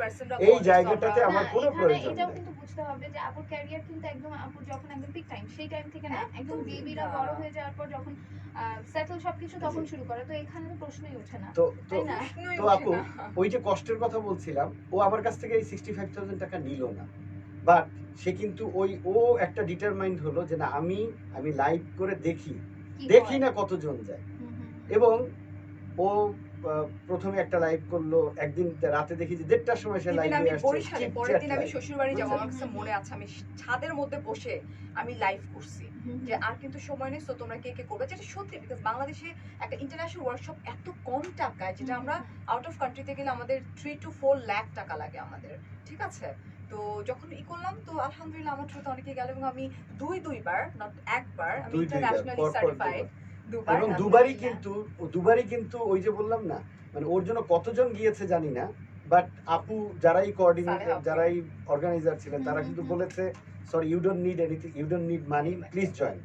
[SPEAKER 5] এই জায়গাটাতে আমার
[SPEAKER 4] না,
[SPEAKER 5] কোনো
[SPEAKER 4] এখানে
[SPEAKER 5] প্রয়োজন
[SPEAKER 4] এটাও
[SPEAKER 5] নেই।
[SPEAKER 4] কিন্তু বুঝতে হবে যে আপুর ক্যারিয়ার কিন্তু একদম, আপুর যখন একদম পিক টাইম, সেই টাইম থেকে না, একদম
[SPEAKER 2] একদমই
[SPEAKER 4] বেবিরা
[SPEAKER 2] না।
[SPEAKER 4] বড় হয়ে যাওয়ার পর যখন সেটেল সবকিছু তখন
[SPEAKER 5] জি।
[SPEAKER 4] শুরু করে, তো এখানে তো প্রশ্নই ওঠে না,
[SPEAKER 5] তো
[SPEAKER 4] তাই না?
[SPEAKER 5] তো আপু ওই যে কষ্টের কথা বলছিলাম, ও আমার কাছ থেকে এই 65,000 টাকা নিল না, বাট সে কিন্তু ও একটা ডিটারমাইন্ড হলো যে না, আমি লাইভ করে দেখি
[SPEAKER 4] কি
[SPEAKER 5] দেখি
[SPEAKER 4] হয়?
[SPEAKER 5] না কতজন যায়।
[SPEAKER 4] হুম, হুম, হুম।
[SPEAKER 5] এবং ও প্রথমে একটা লাইভ করলো, একদিন রাতে দেখি যে 1:30টার সময় সে
[SPEAKER 2] Even
[SPEAKER 5] লাইভে
[SPEAKER 2] আমি
[SPEAKER 5] আসছে,
[SPEAKER 2] বরিশালে
[SPEAKER 5] chit
[SPEAKER 2] পরের
[SPEAKER 5] chat
[SPEAKER 2] দিন আমি
[SPEAKER 5] live।
[SPEAKER 2] শ্বশুর বাড়ি যাবো,
[SPEAKER 5] বুঝছেন?
[SPEAKER 2] আমার কাছে মনে আছে আমি ছাদের মধ্যে বসে আমি লাইভ করছি
[SPEAKER 4] হুম,
[SPEAKER 2] যে আর কিন্তু সময় নেই, তো তোমরা কে কে করবে, যেটা সত্যি। বিকজ বাংলাদেশে একটা ইন্টারন্যাশনাল ওয়ার্কশপ এত কম টাকায়, যেটা আমরা আউট অফ কান্ট্রিতে গেলে আমাদের 3 to 4 লাখ টাকা লাগে আমাদের, ঠিক আছে। তো যখন করলাম, তো আলহামদুলিল্লাহ আমার থ্রুতে অনেকে গেল, এবং আমি দুইবার, নট একবার, আমি
[SPEAKER 5] দুইবার,
[SPEAKER 2] ইন্টারন্যাশনালি
[SPEAKER 5] পরপর
[SPEAKER 2] সার্টিফাইড দুবার।
[SPEAKER 5] এবং দুবারই কিন্তু ওই যে বললাম না, মানে ওর জন্য কতজন গিয়েছে জানি না, বাট আপু যারাই কোঅর্ডিনেটর,
[SPEAKER 2] সালেহা।
[SPEAKER 5] যারাই অর্গানাইজার ছিলেন, তারা কিন্তু
[SPEAKER 4] হুম, হুম।
[SPEAKER 5] বলেছে sorry, you don't need anything, you don't need money, please join.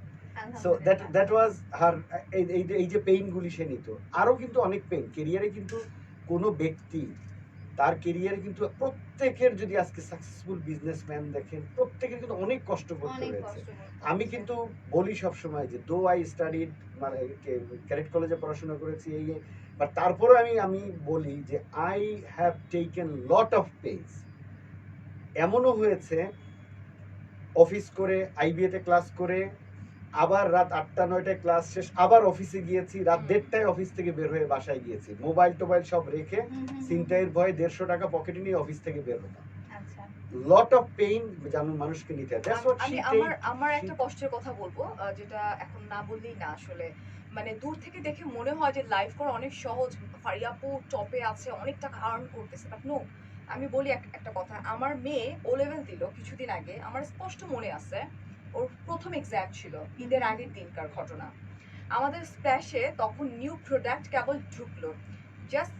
[SPEAKER 5] So
[SPEAKER 4] আলহামদুলিল্লাহ।
[SPEAKER 5] That was her. এই যে পেইনগুলি সে নিত, আরও কিন্তু অনেক পেইন কেরিয়ারে, কিন্তু কোনো ব্যক্তি তার কেরিয়ারে কিন্তু প্রত্যেকের, যদি আজকে সাকসেসফুল বিজনেসম্যান দেখেন, প্রত্যেকের কিন্তু অনেক কষ্ট করতে
[SPEAKER 4] অনেক
[SPEAKER 5] হয়েছে।
[SPEAKER 4] কষ্ট করতে
[SPEAKER 5] আমি
[SPEAKER 4] হচ্ছে।
[SPEAKER 5] কিন্তু বলি সব সময় যে দো আই স্টাডিড, মানে ক্যাডেট কলেজে পড়াশোনা করেছি, বাট তারপরে আমি বলি যে I have taken lot of page. এমনও হয়েছে অফিস করে আইবিএতে ক্লাস করে আবার রাত 8টা-9টায় ক্লাস শেষ, আবার অফিসে গিয়েছি, রাত 1:30টায় অফিস থেকে বের হয়ে বাসায় গিয়েছি, মোবাইল টোবাইল সব রেখে চিন্তায়ের ভয়ে 150 টাকা পকেটে নিয়ে অফিস থেকে বের হতাম।
[SPEAKER 4] আচ্ছা
[SPEAKER 5] লট অফ পেইন যেমন মানুষকে নিতে হয়। That's what
[SPEAKER 2] আমি
[SPEAKER 5] she
[SPEAKER 2] আমার
[SPEAKER 5] take-
[SPEAKER 2] আমার
[SPEAKER 5] she-
[SPEAKER 2] একটা কষ্টের কথা বলবো, যেটা এখন না বললেই না আসলে। মানে দূর থেকে দেখে মনে হয় যে লাইফ করা অনেক সহজ, ফারিয়াপু টপে আছে, অনেক টাকা আর্ন করতেছে, বাট নো। আমি বলি একটা কথা, আমার মেয়ে ও লেভেল দিল কিছুদিন আগে, আমার স্পষ্ট মনে আছে, ওর প্রথম এক্সাম ছিল, ঈদের আগের দিনকার ঘটনা। আমাদের স্প্ল্যাশে তখন নিউ প্রোডাক্ট কেবল ঢুকলো, জাস্ট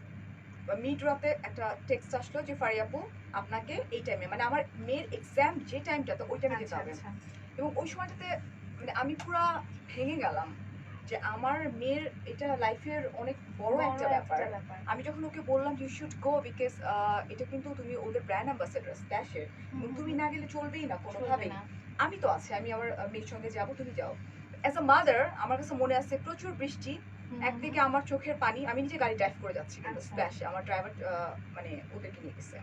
[SPEAKER 2] মিড রাতে একটা টেক্সট আসলো যে ফারিয়াপু আপনাকে এই টাইমে, মানে আমার মেয়ের এক্সাম যে টাইমটাতে ওই টাইমে যেতে হবে। এবং ওই সময়টাতে মানে আমি পুরা ভেঙে গেলাম যে আমার মেয়ের এটা লাইফের অনেক বড় একটা ব্যাপার। আমি যখন ওকে বললাম ইউ শুড গো বিকজ এটা কিন্তু তুমি ওদের ব্র্যান্ড অ্যাম্বাসেডার স্প্ল্যাশের, তুমি না গেলে চলবেই না কোনোভাবেই। আমি তো আছি, আমি আমার মেয়ের সঙ্গে যাবো, তুমি যাও। অ্যাজ আ মাদার আমার কাছে মনে আছে প্রচুর বৃষ্টি, একদিকে আমার চোখের পানি, আমি নিজে গাড়ি ড্রাইভ করে যাচ্ছি কিন্তু
[SPEAKER 4] আচ্ছা।
[SPEAKER 2] স্প্ল্যাশে, আমার ড্রাইভার মানে ওদেরকে নিয়ে গেছে।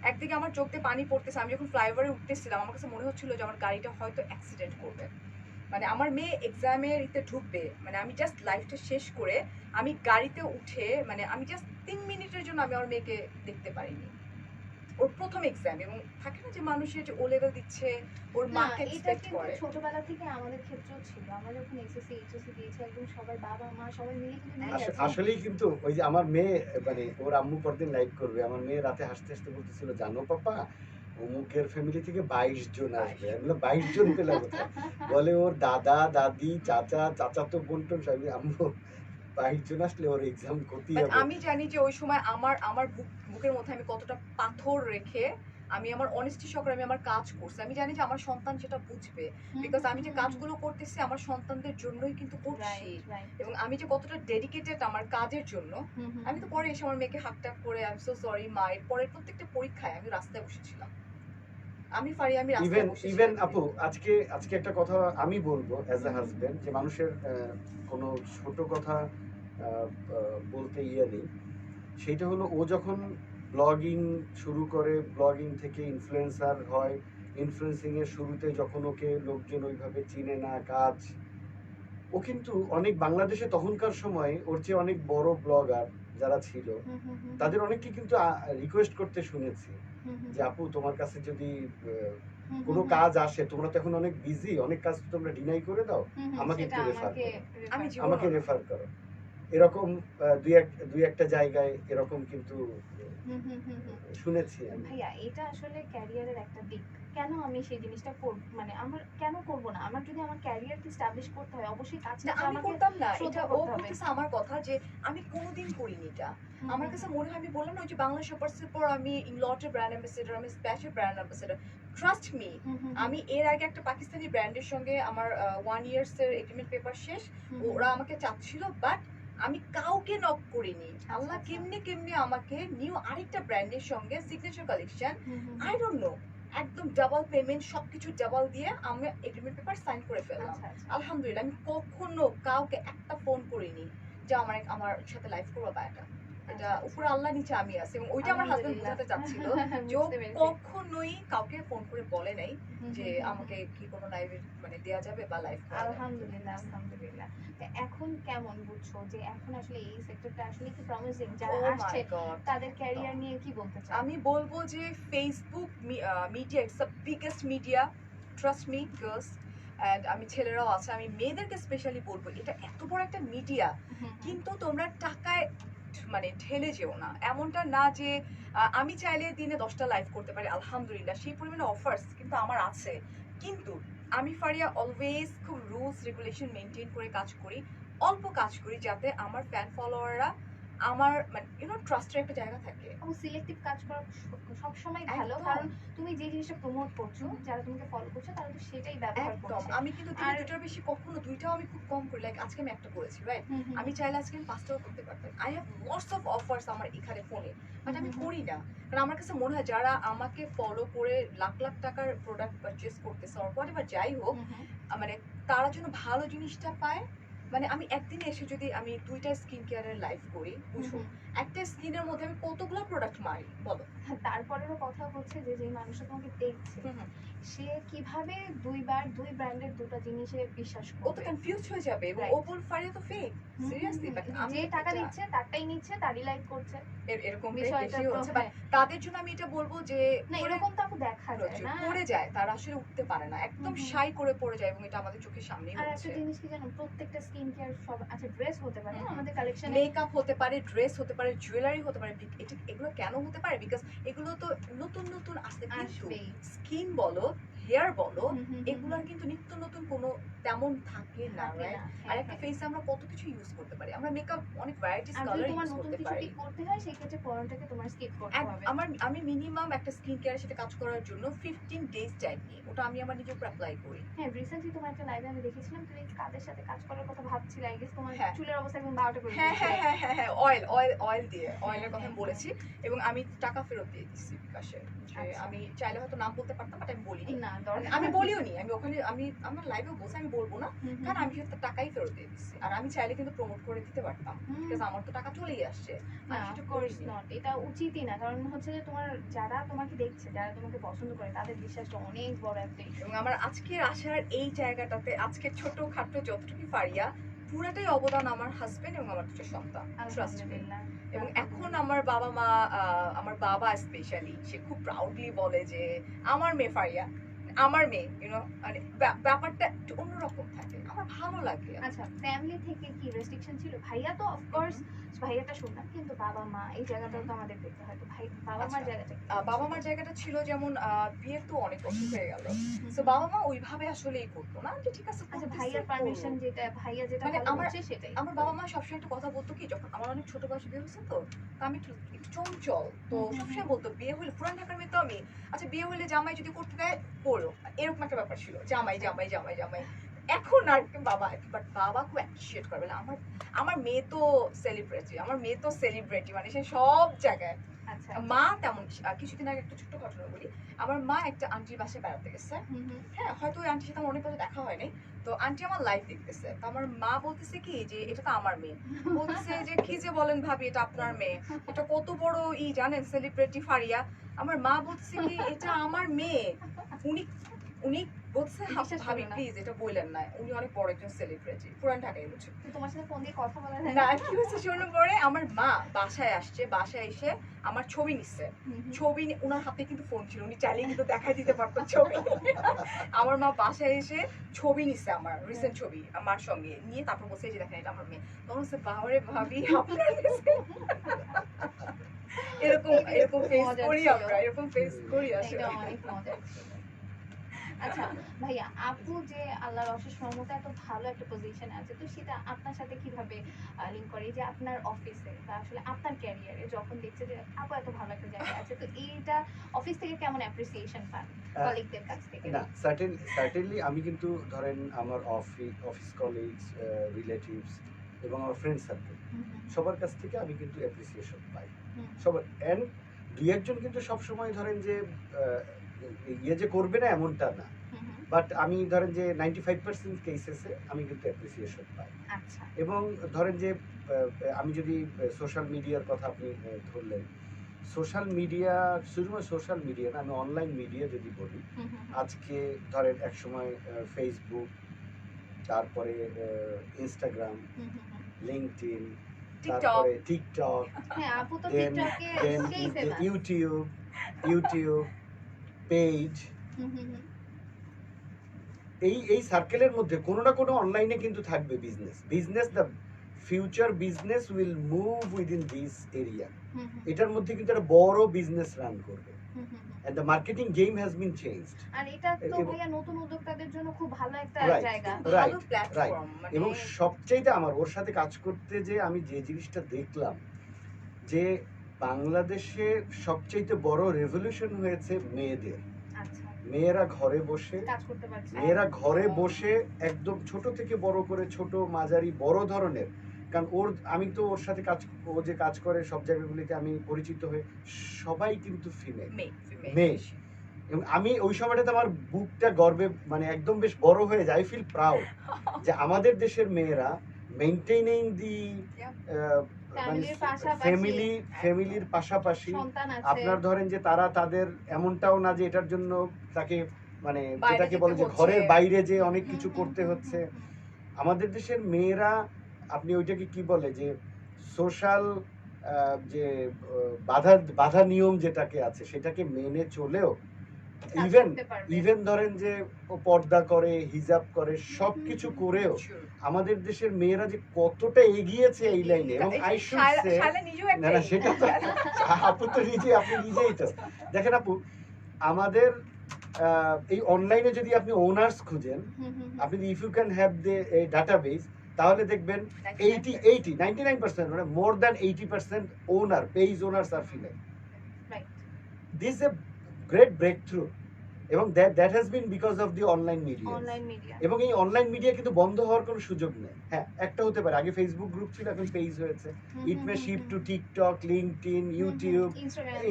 [SPEAKER 2] একদিকে আমার চোখ দিয়ে পানি পড়তেছে, আমি যখন ফ্লাইওভারে উঠতেছিলাম আমার কাছে মনে হচ্ছিল যে আমার গাড়িটা হয়তো অ্যাক্সিডেন্ট করবে। মানে আমার মেয়ে এক্সামের ইতে ঢুকবে, মানে আমি জাস্ট লাইফটা শেষ করে আমি গাড়িতে উঠে, মানে আমি জাস্ট 3 মিনিটের জন্য আমি আমার মেয়েকে দেখতে পারিনি। ওর প্রথম এক্সাম, এবং থাকে না যে মানুষের যে ও লেভেল দিচ্ছে, ওর
[SPEAKER 4] না
[SPEAKER 2] মাকে
[SPEAKER 4] এটা
[SPEAKER 2] এক্সপেক্ট
[SPEAKER 4] কিন্তু
[SPEAKER 2] করে।
[SPEAKER 4] ছোটবেলা থেকে আমাদের ক্ষেত্রেও ছিল। আমরা যখন এসএসসি এইচএসসি দিয়েছি একদম সবাই বাবা মা সবাই মিলে কিন্তু নিয়ে গেছে।
[SPEAKER 5] আসলেই কিন্তু ওই যে আমার মেয়ে মানে ওর আম্মু পরদিন লাইভ করবে, আমার মেয়ে রাতে হাসতে হাসতে বলতেছিল জানো পাপা অমুকের ফ্যামিলি থেকে 22 জন আসবে। আমি বললাম 22 জন পেলে কোথায়? বলে ওর দাদা দাদি চাচা চাচাতো বোন টোন সবই। আম্মু 22 জন আসলে ওর এক্সাম করতেই
[SPEAKER 2] But
[SPEAKER 5] হবে।
[SPEAKER 2] আমি জানি যে ওই সময় আমার বুকের মধ্যে আমি কতটা পাথর রেখে আমি আমার অনেস্টি সহকারে আমি আমার কাজ করছি। আমি জানি যে আমার সন্তান যেটা বুঝবে, বিকজ আমি যে কাজগুলো করতেছি আমার সন্তানদের জন্যই কিন্তু করছি, এবং আমি যে কতটা ডেডিকেটেড আমার কাজের জন্য। আমি তো পরে এসে আমার মেয়েকে হাকটাক করে আই এম সো সরি মা, এর পরের প্রত্যেকটা পরীক্ষায় আমি রাস্তায় বসেছিলাম। আমি রাস্তায় বসেছিলাম।
[SPEAKER 5] ইভেন আপু আজকে একটা কথা আমি বলবো অ্যাজ আ হাজবেন্ড, যে মানুষের কোনো ছোট কথা বলতে নেই। সেইটা হলো ও যখন ব্লগিং শুরু করে, ব্লগিং থেকে ইনফ্লুয়েন্সার হয়, ইনফ্লুয়েন্সিং এর শুরুতে যখন ওকে লোকজন ওইভাবে চিনে না কাজ, ও কিন্তু অনেক বাংলাদেশে তখনকার সময় ওর চেয়ে অনেক বড় ব্লগার যারা ছিল তাদের অনেককে কিন্তু রিকোয়েস্ট করতে শুনেছি যে আপু তোমার কাছে যদি কোনো কাজ আসে, তোমরা তো এখন অনেক বিজি, অনেক কাজ তো তোমরা ডিনাই করে দাও, আমাকে একটু রেফার করো,
[SPEAKER 2] আমি
[SPEAKER 5] আমাকে রেফার করো। এরকম দুই একটা জায়গায় এরকম কিন্তু শুনেছি আমি।
[SPEAKER 4] ভাইয়া এটা আসলে ক্যারিয়ারের একটা দিক। কেন আমি সেই জিনিসটা মানে আমার কেন করব না? আমার যদি আমার ক্যারিয়ারকে এস্টাবলিশ করতে হয় অবশ্যই
[SPEAKER 2] না,
[SPEAKER 4] কাজটা
[SPEAKER 2] আমি
[SPEAKER 4] আমাকে
[SPEAKER 2] করতাম না
[SPEAKER 4] শ্রদ্ধা
[SPEAKER 2] এটা, ও
[SPEAKER 4] করতে হবে।
[SPEAKER 2] বলতেছে আমার কথা যে আমি কোনোদিন করিনি এটা। আমার কাছে মনে হয়, আমি বললাম না ওই যে বাংলা শপার্সের পর আমি ইংলটের ব্র্যান্ড অ্যাম্বাসেডর, আমি স্প্ল্যাশের ব্র্যান্ড অ্যাম্বাসেডর। ট্রাস্ট মি, আমি এর আগে একটা পাকিস্তানি ব্র্যান্ডের সঙ্গে আমার 1 ইয়ার্স এর এগ্রিমেন্ট পেপার শেষ, ওরা আমাকে চাচ্ছিল, বাট আমি কাউকে নক করিনি। আল্লাহ কেমনে আমাকে নিউ আরেকটা ব্র্যান্ডের সঙ্গে signature collection, I don't no, একদম ডাবল পেমেন্ট সবকিছু ডাবল দিয়ে আমি এগ্রিমেন্ট পেপার সাইন করে ফেললাম। আলহামদুলিল্লাহ, আমি কখনো কাউকে একটা ফোন করিনি যে আমার সাথে লাইফ করবো বা এটা উপরে আল্লাহ নিচে আমি আছি, এবং ওইটা আমার হাজবেন্ড বোঝাতে চাচ্ছিল যে ও কখনোই কাউকে ফোন করে বলে নাই যে আমাকে কি কোনো লাইভে মানে দেয়া যাবে বা লাইভ করা যাবে।
[SPEAKER 4] আলহামদুলিল্লাহ। তো এখন কেমন বুঝছো যে এখন আসলে এই সেক্টরটা আসলে কি প্রমিসিং? যারা
[SPEAKER 2] Oh my
[SPEAKER 4] আসছে
[SPEAKER 2] God,
[SPEAKER 4] তাদের ক্যারিয়ার নিয়ে কি বলতে চাও?
[SPEAKER 2] আমি বলবো যে Facebook media it's the biggest media, trust me girls, and আমি ছেলেরাও আছে, আমি মেয়েদেরকে স্পেশালি বলবো এটা এত বড় একটা মিডিয়া, কিন্তু তোমরা টাকায় মানে ঠেলে যেও না। এমনটা না যে আমি চাইলে দিনে 10টা লাইভ করতে পারি, আলহামদুলিল্লাহ সেই পরিমাণে অফার্স কিন্তু আমার আছে, কিন্তু আমি ফারিয়া অলওয়েজ খুব রুলস রেগুলেশন মেনটেন করে কাজ করি, অল্প কাজ করি যাতে আমার ফ্যান ফলোয়াররা আমার মানে ট্রাস্টের একটা জায়গা থাকে।
[SPEAKER 4] ও সিলেক্টিভ কাজ করা সব সময় ভালো,
[SPEAKER 2] একদম।
[SPEAKER 4] কারণ তুমি যে জিনিসটা প্রমোট করছো, যারা তোমাকে ফলো করছে তারা তো সেটাই ব্যবহার
[SPEAKER 2] একদম,
[SPEAKER 4] করছে।
[SPEAKER 2] আমি কিন্তু দুইটার বেশি কখনো, দুইটাও আমি খুব কম করি, লাইক আজকে আমি একটা করেছি রাইট, আমি চাইলে আজকে আমি 5টাও করতে পারতাম। I have lots of offers আমার এখানে ফোনে, বাট আমি করি না, কারণ আমার কাছে মনে হয় যারা আমাকে ফলো করে লাখ লাখ টাকার প্রোডাক্ট পারচেস করতেছে অর হোয়াটএভার যাই হোক, মানে তারা যেন ভালো জিনিসটা পায়, মানে আমি একদিনে এসে যদি আমি 2টা স্কিন কেয়ারের লাইভ করি বুঝো, একটা স্কিনের মধ্যে আমি কতগুলো প্রোডাক্ট মারি বলো।
[SPEAKER 4] তারপরেরও কথা হচ্ছে যে যে মানুষটা তোমাকে দেখছে সে কিভাবে দুইবার দুই ব্র্যান্ডের দুটো জিনিসে বিশ্বাস
[SPEAKER 2] ও তো
[SPEAKER 4] করবে?
[SPEAKER 2] কনফিউজ হয়ে যাবে এবং
[SPEAKER 4] Right.
[SPEAKER 2] ওপর ফারিয়া তো ফেক সিরিয়াসলি, বাট আমি
[SPEAKER 4] যে টাকা দিচ্ছে তারটাই নিচ্ছে, তারই লাইক করছে,
[SPEAKER 2] এরকম
[SPEAKER 4] বিষয়টা
[SPEAKER 2] বেশি
[SPEAKER 4] তো
[SPEAKER 2] হচ্ছে,
[SPEAKER 4] হ্যাঁ।
[SPEAKER 2] বাট তাদের জন্য আমি এটা বলবো যে
[SPEAKER 4] না এরকম তো আপু দেখা যায় না।
[SPEAKER 2] পড়ে যায়, তারা আসলে উঠতে পারে না, একদম শাই করে পড়ে যায় এবং এটা আমাদের চোখের সামনেই
[SPEAKER 4] আর
[SPEAKER 2] হচ্ছে।
[SPEAKER 4] একটা জিনিস কি জানো, প্রত্যেকটা স্কিন কেয়ার সব আচ্ছা ড্রেস হতে পারে না আমাদের কালেকশনে,
[SPEAKER 2] মেকআপ হতে পারে, ড্রেস হতে পারে, জুয়েলারি হতে পারে, এটা এগুলো কেন হতে পারে? বিকজ এগুলো তো নতুন নতুন আসতে, কিন্তু
[SPEAKER 4] আসবেই।
[SPEAKER 2] স্কিন বলো, হেয়ার বলো, এগুলোর কিন্তু নিত্য নতুন কোনো তেমন থাকে না, রাইট? আর একটা ফেসে আমরা কত কিছু ইউজ করতে পারি, আমরা মেকআপ অনেক ভ্যারাইটিস
[SPEAKER 4] আর যদি
[SPEAKER 2] কালার
[SPEAKER 4] তোমার
[SPEAKER 2] ইউজ
[SPEAKER 4] নতুন
[SPEAKER 2] করতে
[SPEAKER 4] কিছু
[SPEAKER 2] পারি।
[SPEAKER 4] কি করতে হয় সেই ক্ষেত্রে পরনটাকে তোমার স্কিপ করতে হবে।
[SPEAKER 2] আমি মিনিমাম একটা স্কিন কেয়ারের সাথে কাজ করার জন্য 15 ডেজ টাইম নিই, ওটা আমি আমার নিজের উপর অ্যাপ্লাই করি।
[SPEAKER 4] হ্যাঁ রিসেন্টলি তোমার একটা লাইভে আমি দেখেছিলাম তুমি কাদের সাথে কাজ করার কথা ভাবছিলে, আই গেস তোমার
[SPEAKER 2] হ্যাঁ।
[SPEAKER 4] চুলের অবস্থা একদম 12টা করে
[SPEAKER 2] হ্যাঁ
[SPEAKER 4] দিয়েছিল।
[SPEAKER 2] হ্যাঁ হ্যাঁ হ্যাঁ হ্যাঁ, অয়েল দিয়ে, অয়েলের কথা আমি বলেছি এবং আমি টাকা ফেরত দিয়ে দিচ্ছি বিকাশে। যে
[SPEAKER 4] আচ্ছা।
[SPEAKER 2] আমি চাইলে হয়তো নাম বলতে পারতাম, বাট আমি বলিনি।
[SPEAKER 4] না দরকার
[SPEAKER 2] আমি বলিও নি, আমি ওখানে আমি আমার লাইভেও বলছি আমি বলবো না, কারণ আমি কিন্তু টাকাই ফেরত দিয়ে দিচ্ছি। আর আমি চাইলে কিন্তু প্রমোট করে দিতে পারতাম, বিকজ আমার তো টাকা চলেই আসছে।
[SPEAKER 4] না
[SPEAKER 2] আমি সেটা
[SPEAKER 4] of course
[SPEAKER 2] করিনি।
[SPEAKER 4] not, এটা উচিতই না, কারণ হচ্ছে যে তোমার যারা তোমাকে দেখছে, যারা তোমাকে পছন্দ করে তাদের বিশ্বাসটা অনেক বড় একটা ইস্যু।
[SPEAKER 2] এবং আমার আজকের আসার এই জায়গাটাতে আজকের ছোট খাটো যতটুকু পারিয়া পুরাটাই অবদান আমার হাজবেন্ড এবং আমার দুটো সন্তান, ট্রাস্ট মি।
[SPEAKER 4] আলহামদুলিল্লাহ।
[SPEAKER 2] এবং এখন আমার বাবা মা, আমার বাবা স্পেশালি, সে খুব প্রাউডলি বলে যে আমার মেয়ে ফারিয়া, আমার মেয়ে, ইউনো, মানে ব্যাপারটা একটু অন্যরকম থাকে, আমার ভালো লাগে।
[SPEAKER 4] আচ্ছা ফ্যামিলি থেকে কি রেস্ট্রিকশন ছিল? ভাইয়া তো অফকোর্স ভাইয়াটা শুনলাম, কিন্তু বাবা মা এই জায়গাটাও তো আমাদের দেখতে হয়, তো ভাই বাবা মার
[SPEAKER 2] আচ্ছা,
[SPEAKER 4] জায়গাটা কি?
[SPEAKER 2] বাবা মার জায়গাটা ছিল যেমন বিয়ের তো অনেক বছর হয়ে গেল, তো বাবা মা ওইভাবে আসলে করতো না যে ঠিক আছে
[SPEAKER 4] আচ্ছা
[SPEAKER 2] করতেছে,
[SPEAKER 4] ভাইয়ার
[SPEAKER 2] করো।
[SPEAKER 4] পারমিশন যেটা ভাইয়া যেটা
[SPEAKER 2] মানে
[SPEAKER 4] ভালো
[SPEAKER 2] আমার-
[SPEAKER 4] বুঝছে সেটাই।
[SPEAKER 2] আমার বাবা মা সবসময় একটা কথা বলতো কি, যখন আমার অনেক ছোট বয়সে বিয়ে হয়েছে তো আমি একটু চঞ্চল, তো সবসময় বলতো বিয়ে হলে, পুরান ঢাকার মেয়ে তো আমি, আচ্ছা বিয়ে হলে জামাই যদি করতে দেয় করো, এরকম একটা ব্যাপার ছিল, জামাই জামাই জামাই জামাই। এখন আর বাবা, বাট বাবা খুব অ্যাপ্রিসিয়েট করবে না, আমার মেয়ে তো সেলিব্রিটি, আমার মেয়ে তো সেলিব্রিটি, মানে সে সব জায়গায়।
[SPEAKER 4] আচ্ছা
[SPEAKER 2] মা তেমন, কিছুদিন আগে একটা ছোট্ট ঘটনা বলি, আমার মা একটা আন্টির বাসায় বেড়াতে গেছে, হ্যাঁ হয়তো ওই আন্টির সাথে আমার অনেক কথা দেখা হয়নি, তো আন্টি আমার লাইভ দেখতেছে, তো আমার মা বলতেছে কি যে এটা তো আমার মেয়ে, বলতেছে যে কি যে বলেন ভাবি এটা আপনার মেয়ে, এটা কত বড় জানেন সেলিব্রিটি ফারিয়া। আমার মা বলতেছে কি এটা আমার মেয়ে, উনি উনি বলছে
[SPEAKER 4] বিশ্বাস
[SPEAKER 2] ভাবি
[SPEAKER 4] করে না।
[SPEAKER 2] প্লিজ এটা বললেন না, উনি অনেক বড় একজন সেলিব্রিটি, পুরান ঢাকায় বুঝছো।
[SPEAKER 4] তো তোমার সাথে ফোন দিয়ে কথা বলা যায়
[SPEAKER 2] না কি হয়েছে শোনো, পরে আমার মা বাসায় আসছে, বাসায় এসে আমার ছবি নিচ্ছে, ছবি ওনার হাতে কিন্তু ফোন ছিল, উনি চাইলে কিন্তু দেখাই দিতে পারতো ছবি। আমার মা বাসায় এসে ছবি নিচ্ছে, আমার রিসেন্ট ছবি আমার সঙ্গে নিয়ে, তারপর বলছে যে দেখেন এটা আমার মেয়ে, তখন হচ্ছে বাবারে ভাবি আপনার এরকম এরকম ফেস
[SPEAKER 4] মজার
[SPEAKER 2] করি
[SPEAKER 4] ছিল।
[SPEAKER 2] আমরা, এরকম ফেস করি আসলে।
[SPEAKER 4] এটা অনেক মজার ছিল। আচ্ছা ভাইয়া, আপু যে আল্লাহর অশেষ রহমতে এত ভালো একটা পজিশনে আছে, তো সেটা আপনার সাথে কিভাবে লিঙ্ক করে? এই যে আপনার অফিসে বা আসলে আপনার ক্যারিয়ারে যখন দেখছে যে আপু এত ভালো একটা জায়গায় আছে, তো এইটা অফিস থেকে কেমন অ্যাপ্রিসিয়েশন পান কলিগদের কাছ থেকে?
[SPEAKER 5] না সার্টেনলি আমি কিন্তু ধরেন আমার অফিস কলিগস, রিলেটিভস এবং আমার ফ্রেন্ড সার্কেল সবার কাছ থেকে আমি কিন্তু অ্যাপ্রিসিয়েশন পাই, সবার। অ্যান্ড দুই একজন কিন্তু সবসময় ধরেন যে ইয়ে যে করবে না এমনটা না, বাট আমি ধরেন যে 95% কেসেসে আমি কিন্তু অ্যাপ্রিসিয়েশন পাই।
[SPEAKER 4] আচ্ছা
[SPEAKER 5] এবং ধরেন যে আমি যদি সোশ্যাল মিডিয়ার কথা আপনি ধরলেন, সোশ্যাল মিডিয়া শুধুমাত্র সোশ্যাল মিডিয়া না, আমি অনলাইন মিডিয়া যদি বলি, আজকে ধরেন একসময় ফেসবুক, তারপরে ইনস্টাগ্রাম, লিঙ্কডইন,
[SPEAKER 2] টিকটক,
[SPEAKER 5] তারপরে টিকটক,
[SPEAKER 4] হ্যাঁ আপু তো
[SPEAKER 5] দেন
[SPEAKER 4] টিকটকে
[SPEAKER 5] দেন
[SPEAKER 4] সেই ফেমাস।
[SPEAKER 5] ইউটিউব পেজ, এই সার্কেলের মধ্যে কোনো না কোনো অনলাইনে কিন্তু থাকবে business the future business will move within this area. এটার মধ্যে কিন্তু একটা বড় বিজনেস রান করবে, and the marketing game has been changed.
[SPEAKER 4] আর এটা তো
[SPEAKER 5] এবং-
[SPEAKER 4] ভাইয়া নতুন উদ্যোক্তাদের জন্য খুব ভালো একটা
[SPEAKER 5] Right.
[SPEAKER 4] জায়গা।
[SPEAKER 2] ভালো প্ল্যাটফর্ম,
[SPEAKER 5] এবং সবচেয়েতে আমার ওর সাথে কাজ করতে যে আমি যে জিনিসটা দেখলাম, যে বাংলাদেশে সবচেয়ে বড় রেভলিউশন হয়েছে মেয়েদের।
[SPEAKER 4] আচ্ছা
[SPEAKER 5] মেয়েরা ঘরে বসে
[SPEAKER 4] কাজ করতে পারছে।
[SPEAKER 5] মেয়েরা ঘরে বসে একদম ছোট থেকে বড় করে, ছোট মাঝারি বড় ধরনের, কারণ আমি তো ওর সাথে ও যে কাজ করে সব জায়গাগুলিতে আমি পরিচিত হয়ে, সবাই কিন্তু ফিমেল মেয়ে। এবং আমি ওই সময়টাতে আমার বুকটা গর্বে মানে একদম বেশ বড় হয়ে যায়, আই ফিল প্রাউড যে আমাদের দেশের মেয়েরা মেইনটেইনিং দি
[SPEAKER 4] ফ্যামিলির পাশাপাশি
[SPEAKER 5] ফ্যামিলির পাশাপাশি
[SPEAKER 4] সন্তান আছে।
[SPEAKER 5] আপনার ধরেন যে তারা তাদের এমনটাও না যে এটার জন্য তাকে মানে
[SPEAKER 2] বাইরে
[SPEAKER 5] যেটাকে
[SPEAKER 2] যেতে
[SPEAKER 5] বলে যে
[SPEAKER 2] হচ্ছে।
[SPEAKER 5] ঘরের বাইরে যে অনেক
[SPEAKER 4] হুম,
[SPEAKER 5] কিছু
[SPEAKER 4] হুম,
[SPEAKER 5] করতে
[SPEAKER 4] হুম,
[SPEAKER 5] হচ্ছে।
[SPEAKER 4] হুম, হুম।
[SPEAKER 5] আমাদের দেশের মেয়েরা আপনি ওইটাকে কি বলে যে সোশ্যাল যে বাধা নিয়ম যেটাকে আছে সেটাকে মেনে চলেও
[SPEAKER 4] কাজ
[SPEAKER 5] ইভেন
[SPEAKER 4] করতে পারবে।
[SPEAKER 5] ইভেন ধরেন যে ও পর্দা করে হিজাব করে সবকিছু করেও
[SPEAKER 2] Sure.
[SPEAKER 5] আমাদের দেশের মেয়েরা যে কতটা এগিয়েছে এই লাইনে এবং
[SPEAKER 2] এই
[SPEAKER 5] আই
[SPEAKER 2] যে
[SPEAKER 5] শুড
[SPEAKER 2] শায়লা-
[SPEAKER 5] সে
[SPEAKER 2] শায়লা নিজেও একটা
[SPEAKER 5] না না সেটা তো আপু তো আপনি নিজেই তো দেখেন আপু আমাদের এই অনলাইনে যদি আপনি ওনার্স খুঁজেন
[SPEAKER 4] হুম, হুম, হুম।
[SPEAKER 5] আপনি if you can have the database তাহলে দেখবেন 99% মানে মোর দ্যান 80% ওনার page owners are female
[SPEAKER 4] Right.
[SPEAKER 5] This a great break through that has been because of the online media
[SPEAKER 4] online media.
[SPEAKER 5] এবং এই অনলাইন মিডিয়া কিন্তু বন্ধ হওয়ার কোনো সুযোগ নেই। হ্যাঁ একটা হতে পারে আগে ফেসবুক গ্রুপ ছিল এখন পেজ হয়েছে it may shift to TikTok LinkedIn YouTube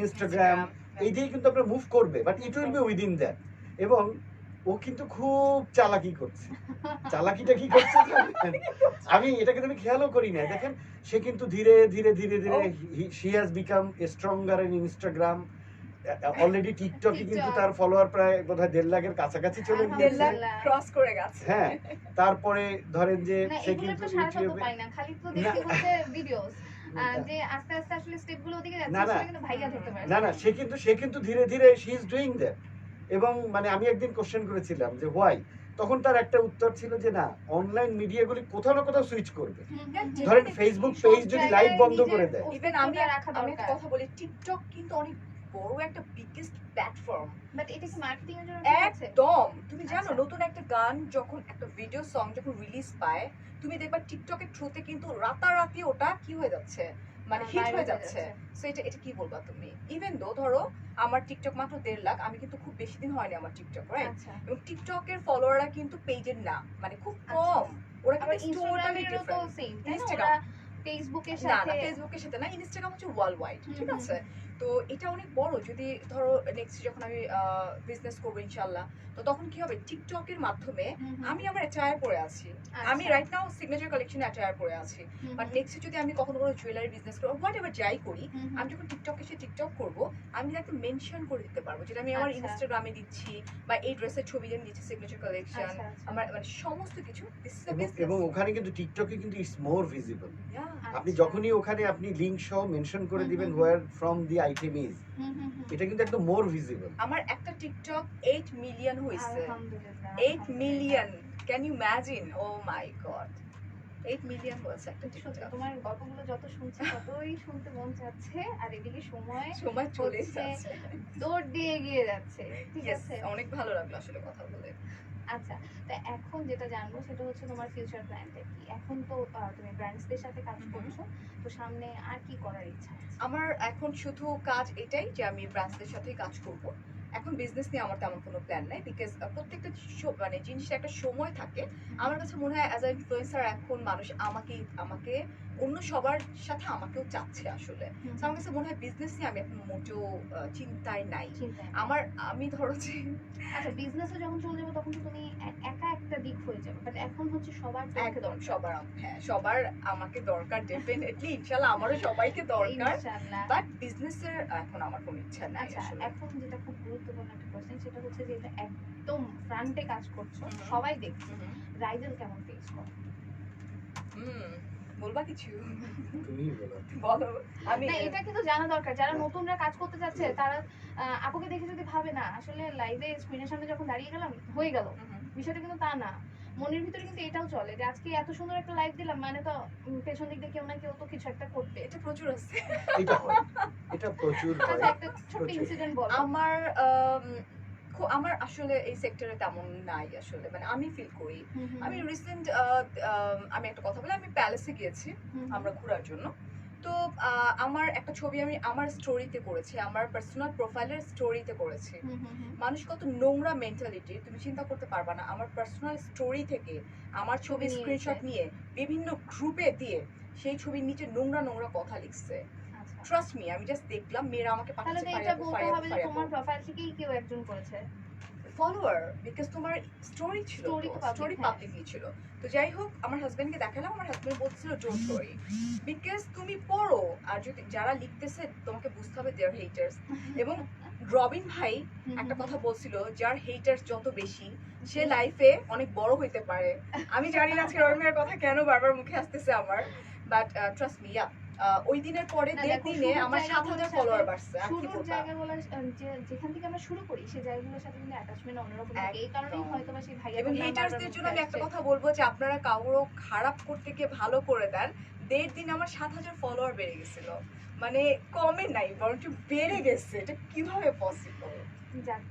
[SPEAKER 5] Instagram এই দিয়ে কিন্তু আপনার মুভ করবে but it will be within that এবং ও কিন্তু খুব চালাকি করছে চালাকিটা কি করছে জানেন? আমি এটাকে আমি খেয়ালও করি না দেখেন সে কিন্তু ধীরে ধীরে ধীরে ধীরে she has become stronger in Instagram already টিকটকে কিন্তু তার ফলোয়ার প্রায় বোধহয় 1.5 লাখের কাছাকাছি চলে
[SPEAKER 2] দেড়
[SPEAKER 5] গিয়েছে
[SPEAKER 2] লাখ ক্রস করে গেছে।
[SPEAKER 5] হ্যাঁ তারপরে ধরেন যে
[SPEAKER 4] না
[SPEAKER 5] সে
[SPEAKER 4] এগুলো
[SPEAKER 5] কিন্তু
[SPEAKER 4] তো সারা শব্দ
[SPEAKER 5] ইউটিউবে
[SPEAKER 4] পাই না, খালি তো
[SPEAKER 5] না।
[SPEAKER 4] দেখি হচ্ছে ভিডিওস যে আস্তে আস্তে আসলে স্টেপ গুলো ওদিকে যাচ্ছে
[SPEAKER 5] না, না।
[SPEAKER 4] সেটা কিন্তু ভাইয়া ধরতে পারে
[SPEAKER 5] না না সে কিন্তু ধীরে ধীরে শি ইজ ডুইং দ্যাট এবং মানে আমি একদিন কোশ্চেন করেছিলাম যে হোয়াই তখন তার একটা উত্তর ছিল যে না অনলাইন মিডিয়াগুলি কোথাও না কোথাও সুইচ করবে ধরেন ফেসবুক পেজ যদি লাইভ বন্ধ করে দেয়
[SPEAKER 2] ইভেন আমি
[SPEAKER 4] রাখা
[SPEAKER 2] আমি একটা
[SPEAKER 4] দরকার।
[SPEAKER 2] কথা বলি টিকটক কিন্তু অনেক বড় একটা বিগেস্ট প্ল্যাটফর্ম।
[SPEAKER 4] বাট এটা কি মার্কেটিং এর জন্য ঠিক আছে?
[SPEAKER 2] একদম তুমি জানো
[SPEAKER 4] আচ্ছা।
[SPEAKER 2] নতুন একটা গান যখন একটা ভিডিও সং যখন রিলিজ পায় তুমি দেখবা টিকটকের থ্রুতে কিন্তু রাতারাতি ওটা কি হয়ে যাচ্ছে মানে হিট
[SPEAKER 4] viral
[SPEAKER 2] হয়ে যাচ্ছে। সো এটা কি বলবা তুমি ইভেন দো ধরো আমার টিকটক মাত্র 1.5 লাখ আমি কিন্তু খুব বেশি দিন হয়নি আমার টিকটক রাইট
[SPEAKER 4] আচ্ছা।
[SPEAKER 2] এবং টিকটকের ফলোয়াররা কিন্তু পেজের না মানে খুব
[SPEAKER 4] আচ্ছা।
[SPEAKER 2] কম ওরা
[SPEAKER 4] আবার
[SPEAKER 2] কিন্তু টোটালি
[SPEAKER 4] ইনস্টাগ্রামেরও তো
[SPEAKER 2] ডিফারেন্ট।
[SPEAKER 4] সেম তাই না?
[SPEAKER 2] Instagram।
[SPEAKER 4] ওরা ফেসবুকের
[SPEAKER 2] না না
[SPEAKER 4] সাথে
[SPEAKER 2] ফেসবুকের সাথে না ইনস্টাগ্রাম হচ্ছে ওয়ার্ল্ড ওয়াইড ঠিক
[SPEAKER 4] হুম,
[SPEAKER 2] আছে তো এটা অনেক বড় যদি ধরো নেক্সট যখন আমি বিজনেস করবো ইনশাল্লাহ তো তখন কি হবে টিকটকের মাধ্যমে আমি আমার অ্যাটায়ার পরে আছি আমি রাইট নাও সিগনেচার কালেকশনে অ্যাটায়ার পরে আছি বাট নেক্সট যদি আমি কখনো কোনো জুয়েলারি বিজনেস করবো হোয়াট এভার যাই করি আমি যখন টিকটকে এসে টিকটক করবো আমি একটা মেনশন করে দিতে পারবো যেটা আমি আমার
[SPEAKER 4] আচ্ছা।
[SPEAKER 2] ইনস্টাগ্রামে দিচ্ছি বা এই ড্রেসের ছবি আমি দিচ্ছি সিগনেচার কালেকশন আমার মানে সমস্ত কিছু দিস ইজ আ
[SPEAKER 5] এবং
[SPEAKER 2] বিজনেস
[SPEAKER 5] ওখানে কিন্তু টিকটকে কিন্তু ইটস মোর ভিজিবল আপনি
[SPEAKER 4] আচ্ছা।
[SPEAKER 5] যখনই ওখানে আপনি লিংক সহ মেনশন করে
[SPEAKER 4] হুম,
[SPEAKER 5] দিবেন
[SPEAKER 4] হুম,
[SPEAKER 5] where from the item is এটা কিন্তু একদম মোর ভিজিবল
[SPEAKER 2] আমার একটা টিকটক 8 মিলিয়ন হইছে
[SPEAKER 4] আলহামদুলিল্লাহ
[SPEAKER 2] 8 million can you imagine oh my god 8 million হয়েছে একটা
[SPEAKER 4] সত্যি
[SPEAKER 2] টিকটক
[SPEAKER 4] তোমার গল্পগুলো যত শুনছি ততই শুনতে মন চাচ্ছে আর এদিকে সময়
[SPEAKER 2] সময় চলে
[SPEAKER 4] হচ্ছে,
[SPEAKER 2] যাচ্ছে
[SPEAKER 4] দৌড় দিয়ে এগিয়ে যাচ্ছে ঠিক
[SPEAKER 2] Yes,
[SPEAKER 4] আছে
[SPEAKER 2] অনেক ভালো লাগলো আসলে কথা বলে
[SPEAKER 4] আচ্ছা তো এখন যেটা জানবো সেটা হচ্ছে তোমার ফিউচার প্ল্যানটা কি এখন তো তুমি ব্র্যান্ডসদের সাথে কাজ করছো তো সামনে আর কি করার ইচ্ছা আছে
[SPEAKER 2] আমার এখন শুধু কাজ এটাই যে আমি ব্রাঞ্চদের সাথে কাজ করব এখন বিজনেস নিয়ে আমার তেমন কোনো প্ল্যান নাই বিকজ প্রত্যেকটা মানে জিনিসের একটা সময় থাকে আমার কাছে মনে হয় অ্যাজ আ ইনফ্লুয়েন্সার এখন মানুষ আমাকে অন্য সবার সাথে আমাকেও চাচ্ছে আসলে তো আমার কাছে মনে হয় বিজনেস নিয়ে আমি এখন মোটেও চিন্তায় নাই
[SPEAKER 4] চিন্তায়
[SPEAKER 2] আমি ধরো যে
[SPEAKER 4] আচ্ছা বিজনেসে যখন চলে যাবো তখন তো তুমি একা একটা দিক হয়ে যাবে বাট এখন হচ্ছে সবার পক্ষে
[SPEAKER 2] একদম
[SPEAKER 4] দরকার।
[SPEAKER 2] সবার আমাকে দরকার ডেফিনেটলি ইনশাআল্লাহ আমারও সবাইকে দরকার
[SPEAKER 4] ইনশাআল্লাহ।
[SPEAKER 2] বাট বিজনেসের এখন আমার কোনো ইচ্ছা নাই
[SPEAKER 4] আচ্ছা
[SPEAKER 2] আসলে।
[SPEAKER 4] এখন যেটা খুব গুরুত্বপূর্ণ একটা কোশ্চেন সেটা হচ্ছে যে এটা একদম ফ্রন্টে কাজ করছো
[SPEAKER 2] হুম।
[SPEAKER 4] সবাই দেখছে
[SPEAKER 2] হুম,
[SPEAKER 4] রাইডাল কেমন ফেস করো
[SPEAKER 2] বলবা কিছু
[SPEAKER 5] তুমিই বলো
[SPEAKER 2] বলো আমি
[SPEAKER 4] না এটা কিন্তু জানা দরকার যারা নতুনরা কাজ করতে যাচ্ছে তারা আপুকে দেখে যদি ভাবে না আসলে লাইভে স্ক্রিনের সামনে যখন দাঁড়িয়ে গেলাম হয়ে গেল বিষয়টা কিন্তু তা না মনের ভিতরে কিন্তু এটাও চলে যে আজকে এত সুন্দর একটা লাইভ দিলাম মানে তো পেছন দিক দিয়ে কেউ না কেউ তো কিছু একটা করবে
[SPEAKER 2] এটা প্রচুর আছে
[SPEAKER 5] এটা হয় এটা প্রচুর হয়
[SPEAKER 4] আচ্ছা একটা ছোট্ট
[SPEAKER 5] প্রচুর।
[SPEAKER 4] ইনসিডেন্ট বলো
[SPEAKER 2] আমার আসলে এই সেক্টরে তেমন নাই আসলে মানে আমি ফিল করি আমি রিসেন্ট আমি একটা কথা বলি আমি প্যালেসে গিয়েছি আমরা ঘোরার জন্য তো আমার একটা ছবি আমি আমার স্টোরিতে করেছি আমার পার্সোনাল প্রোফাইলের স্টোরিতে করেছি মানুষ কত নোংরা মেন্টালিটি তুমি চিন্তা করতে পারবা না আমার পার্সোনাল স্টোরি থেকে আমার ছবি
[SPEAKER 4] নিয়েছে।
[SPEAKER 2] স্ক্রিনশট নিয়ে বিভিন্ন গ্রুপে দিয়ে সেই ছবির নিচে নোংরা নোংরা কথা লিখছে
[SPEAKER 4] আচ্ছা
[SPEAKER 2] ট্রাস্ট মি আমি জাস্ট দেখলাম মেয়েরা আমাকে
[SPEAKER 4] তাহলে
[SPEAKER 2] পাঠাচ্ছে
[SPEAKER 4] তো এটা বলতে হবে যে তোমার প্রোফাইল থেকেই কেউ একজন করেছে
[SPEAKER 2] ফলোয়ার, বিকজ তোমার স্টোরি ছিল,
[SPEAKER 4] Story তো public,
[SPEAKER 2] স্টোরি
[SPEAKER 4] হ্যাঁ।
[SPEAKER 2] পাবলিকলি ছিল। তো যাই হোক, আমার হাজবেন্ডকে দেখালাম, আমার হাজবেন্ড বলছিল ডোন্ট ওয়ারি, বিকজ তুমি পড়ো, আর যদি যারা লিখতেছে তোমাকে বুঝতে হবে দেয়ার হেটার্স। এবং রবিন ভাই একটা কথা বলছিল, যার হেটার্স যত বেশি সে লাইফে অনেক বড় হইতে পারে। আমি জানি না আজকে রবিন ভাইয়ের কথা কেন বারবার মুখে আসতেছে আমার, বাট ট্রাস্ট মি, ওই দিনের পরে
[SPEAKER 4] না,
[SPEAKER 2] 1.5
[SPEAKER 4] দেখো,
[SPEAKER 2] দিনে
[SPEAKER 4] শুরুর
[SPEAKER 2] আমার
[SPEAKER 4] জায়গাগুলোর
[SPEAKER 2] 7,000
[SPEAKER 4] সাথে-
[SPEAKER 2] ফলোয়ার বাড়ছে। আর কি
[SPEAKER 4] শুরুর
[SPEAKER 2] বলবা?
[SPEAKER 4] জায়গাগুলো যেখান থেকে আমরা শুরু করি সেই জায়গাগুলোর সাথে কিন্তু অ্যাটাচমেন্ট অন্যরকম থাকে, এই কারণেই
[SPEAKER 2] একদম।
[SPEAKER 4] হয়তো বা সেই ভাইয়া
[SPEAKER 2] এবং হেটার্সদের জন্য আমি একটা কথা বলবো, যে আপনারা কাউরও খারাপ করতে গিয়ে ভালো করে দেন। 1.5 দিন আমার 7,000 ফলোয়ার বেড়ে গেছিল, মানে কমে নাই বরঞ্চ বেড়ে গেছে। এটা কিভাবে পসিবল?
[SPEAKER 4] যাক,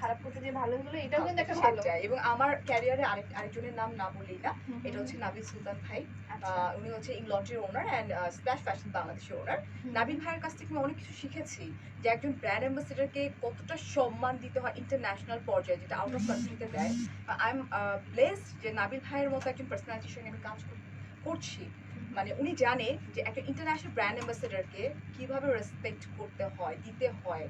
[SPEAKER 4] খারাপ করতে যে ভালো হলো এটাও কিন্তু একটা ভালো।
[SPEAKER 2] সেটাই। এবং আমার ক্যারিয়ারে আরেকজনের নাম না বললেই না,
[SPEAKER 4] হুম,
[SPEAKER 2] এটা হচ্ছে নাবিল সুলতান ভাই।
[SPEAKER 4] আচ্ছা।
[SPEAKER 2] উনি হচ্ছে ইংলটের ওনার অ্যান্ড স্প্ল্যাশ ফ্যাশন বাংলাদেশের ওনার।
[SPEAKER 4] হুম,
[SPEAKER 2] নাবিল ভাইয়ের কাছ থেকে আমি অনেক কিছু শিখেছি, যে একজন ব্র্যান্ড অ্যাম্বাসেডারকে কতটা সম্মান দিতে হয় ইন্টারন্যাশনাল পর্যায়ে, যেটা আউট অফ কান্ট্রিতে দেয়। আই এম ব্লেসড যে নাবিল ভাইয়ের মতো একজন পার্সোনালিটির সঙ্গে আমি কাজ করছি। মানে উনি জানে যে একটা ইন্টারন্যাশনাল ব্র্যান্ড অ্যাম্বাসেডারকে কিভাবে রেসপেক্ট করতে হয়, দিতে হয়।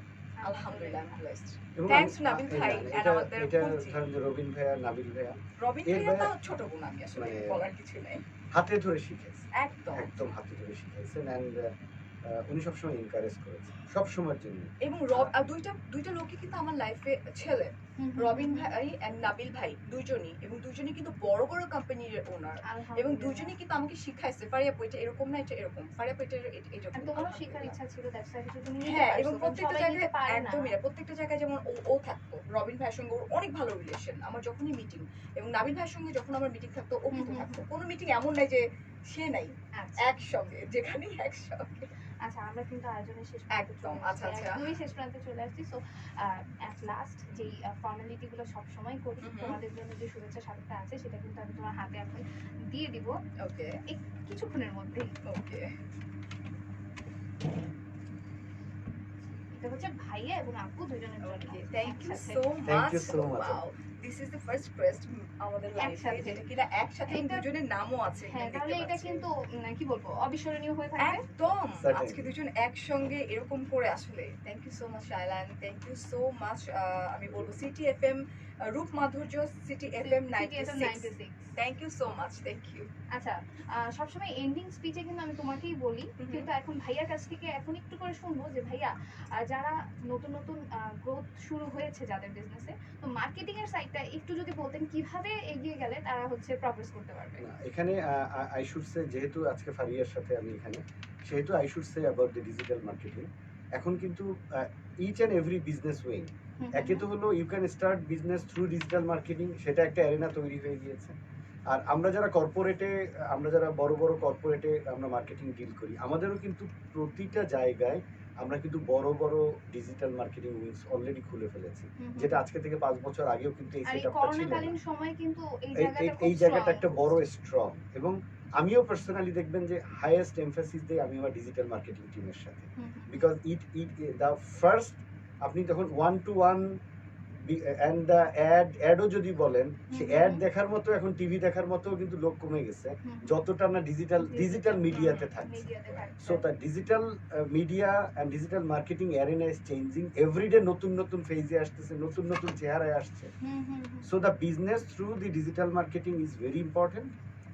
[SPEAKER 2] আলহামদুলিল্লাহ, আই এম ব্লেসড।
[SPEAKER 5] এবং
[SPEAKER 2] Thanks
[SPEAKER 5] আমি-
[SPEAKER 2] নাবিল ভাই,
[SPEAKER 5] না,
[SPEAKER 2] and
[SPEAKER 5] এটা
[SPEAKER 2] আমাদের
[SPEAKER 5] এটা
[SPEAKER 2] কুলজি।
[SPEAKER 5] ধরেন যে রবিন ভাইয়া, নাবিল ভাইয়া
[SPEAKER 2] রবিন
[SPEAKER 5] এর
[SPEAKER 2] ভাইয়া তো
[SPEAKER 5] ভাইয়া-
[SPEAKER 2] ছোট বোন, আমি আসলে
[SPEAKER 5] মানে-
[SPEAKER 2] বলার কিছু নেই।
[SPEAKER 5] হাতে ধরে শিখেছে,
[SPEAKER 2] একদম।
[SPEAKER 5] একদম হাতে ধরে শিখেছেন। অ্যান্ড উনি সবসময় এনকারেজ করেছেন সবসময়ের জন্য।
[SPEAKER 2] এবং দুইটা লোকই কিন্তু আমার লাইফে ছেলে, রবিন ভাই এন্ড নাবিল ভাই, দুইজনই। এবং দুইজনই কিন্তু বড় বড় কোম্পানির ওনার, এবং দুইজনই কিন্তু আমাকে শিখাইছে, ফারিয়া এটা এরকম না, এটা এরকম, ফারিয়া এটা
[SPEAKER 4] আর তোমারও শেখার ইচ্ছা ছিল, দ্যাটস হোয়াই তুমি নিতে
[SPEAKER 2] হ্যাঁ।
[SPEAKER 4] পারছো,
[SPEAKER 2] এবং
[SPEAKER 4] কারণ
[SPEAKER 2] প্রত্যেকটা
[SPEAKER 4] সবাই নিতে
[SPEAKER 2] জায়গায়
[SPEAKER 4] পারে না।
[SPEAKER 2] একদমই না, প্রত্যেকটা জায়গায় যেমন ও থাকতো, রবিন ভাইয়ের সঙ্গে ওর অনেক ভালো রিলেশন, আমার যখনই মিটিং, এবং নাবিল ভাইয়ের সঙ্গে যখন আমার মিটিং থাকতো ও কিন্তু থাকতো। কোনো মিটিং এমন নাই যে সে নাই,
[SPEAKER 4] আচ্ছা।
[SPEAKER 2] একসঙ্গে, যেখানেই একসঙ্গে।
[SPEAKER 4] আচ্ছা, আমরা কিন্তু আয়োজনের শেষ
[SPEAKER 2] একদম,
[SPEAKER 4] প্রান্তে চলে
[SPEAKER 2] আচ্ছা,
[SPEAKER 4] আসছি,
[SPEAKER 2] আচ্ছা।
[SPEAKER 4] একদমই শেষ প্রান্তে চলে আসছি। সো অ্যাট লাস্ট যেই ফর্মালিটি গুলো সবসময় করি,
[SPEAKER 2] হুম হুম।
[SPEAKER 4] তোমাদের জন্য যে শুভেচ্ছা স্বাগত আছে সেটা কিন্তু আমি তোমার হাতে এখন দিয়ে দিব
[SPEAKER 2] ওকে
[SPEAKER 4] কিছুক্ষণের মধ্যেই।
[SPEAKER 2] ওকে।
[SPEAKER 4] এটা হচ্ছে ভাইয়া এবং আপু দুজনের জন্য।
[SPEAKER 2] Okay, thank you
[SPEAKER 4] একসাথে।
[SPEAKER 2] so
[SPEAKER 5] Thank
[SPEAKER 2] much.
[SPEAKER 5] you so much.
[SPEAKER 2] Wow, this is the first crest আমাদের লাইফে,
[SPEAKER 4] একসাথে।
[SPEAKER 2] যেটা কিনা একসাথে
[SPEAKER 4] এটা-
[SPEAKER 2] দুজনের নামও আছে এখানে
[SPEAKER 4] হ্যাঁ,
[SPEAKER 2] দেখতে
[SPEAKER 4] তাহলে এটা
[SPEAKER 2] পাচ্ছি।
[SPEAKER 4] কিন্তু কি বলবো, অবিস্মরণীয় হয়ে থাকবে।
[SPEAKER 2] একদম।
[SPEAKER 5] Certainly.
[SPEAKER 2] আজকে দুজন একসঙ্গে এরকম করে, আসলে থ্যাংক ইউ সো মাচ শাইলান, থ্যাংক ইউ সো মাচ। আমি বলবো সিটি এফএম, রূপ মাধুর্য, city FM 96, thank you so much, thank you.
[SPEAKER 4] আচ্ছা, সবসময় এন্ডিং স্পিচে কিন্তু আমি তোমাকেই বলি,
[SPEAKER 2] হুম।
[SPEAKER 4] কিন্তু এখন ভাইয়ার কাছ থেকে এখন একটু করে শুনবো যে ভাইয়া, যারা নতুন নতুন গ্রোথ শুরু হয়েছে যাদের বিজনেসে, তো মার্কেটিং এর সাইডটা একটু যদি বলতেন কিভাবে এগিয়ে গেলে তারা হচ্ছে প্রগ্রেস করতে পারবে।
[SPEAKER 5] না, এখানে আই শুড সে, যেহেতু আজকে ফারিয়ার সাথে আমি এখানে, সেহেতু I should say about the digital marketing. এখন কিন্তু each and every business way, একে তো হলো you can start business through digital marketing, সেটা একটা অ্যারেনা তৈরি হয়ে গিয়েছে। আর আমরা যারা কর্পোরেটে, আমরা যারা বড় বড় কর্পোরেটে আমরা মার্কেটিং ডিল করি, আমাদেরও কিন্তু প্রতিটা জায়গায় আমরা কিন্তু বড় বড় ডিজিটাল মার্কেটিং উইংস অলরেডি খুলে ফেলেছি, যেটা আজকে থেকে 5 বছর আগেও কিন্তু এই
[SPEAKER 4] আর এই
[SPEAKER 5] সেটআপটা ছিল না।
[SPEAKER 4] করোনাকালীন সময় কিন্তু এই
[SPEAKER 5] এই-
[SPEAKER 4] জায়গাটা
[SPEAKER 5] এই-
[SPEAKER 4] খুব
[SPEAKER 5] এই জায়গাটা
[SPEAKER 4] strong।
[SPEAKER 5] একটা বড় স্ট্রং। এবং আমিও পার্সোনালি দেখবেন যে হাইয়েস্ট এমফাসিস দিই আমি আমার ডিজিটাল মার্কেটিং টিমের সাথে,
[SPEAKER 4] হুম, হুম।
[SPEAKER 5] বিকজ দ্য ফার্স্ট, আপনি তখন 1-to-1 অ্যান্ড দ্য অ্যাডও যদি বলেন, সে
[SPEAKER 4] হুম,
[SPEAKER 5] অ্যাড
[SPEAKER 4] হুম।
[SPEAKER 5] দেখার মতো এখন টিভি দেখার মতো কিন্তু লোক কমে গেছে,
[SPEAKER 4] হুম,
[SPEAKER 5] যতটা না ডিজিটাল মিডিয়াতে থাকে।
[SPEAKER 4] মিডিয়াতে থাকছে।
[SPEAKER 5] So the digital media and digital marketing arena is changing. Every day নতুন নতুন ফেজে আসতেছে, নতুন নতুন চেহারায় আসছে।
[SPEAKER 4] হুম, হুম, হুম।
[SPEAKER 5] So the business through the digital marketing is very important.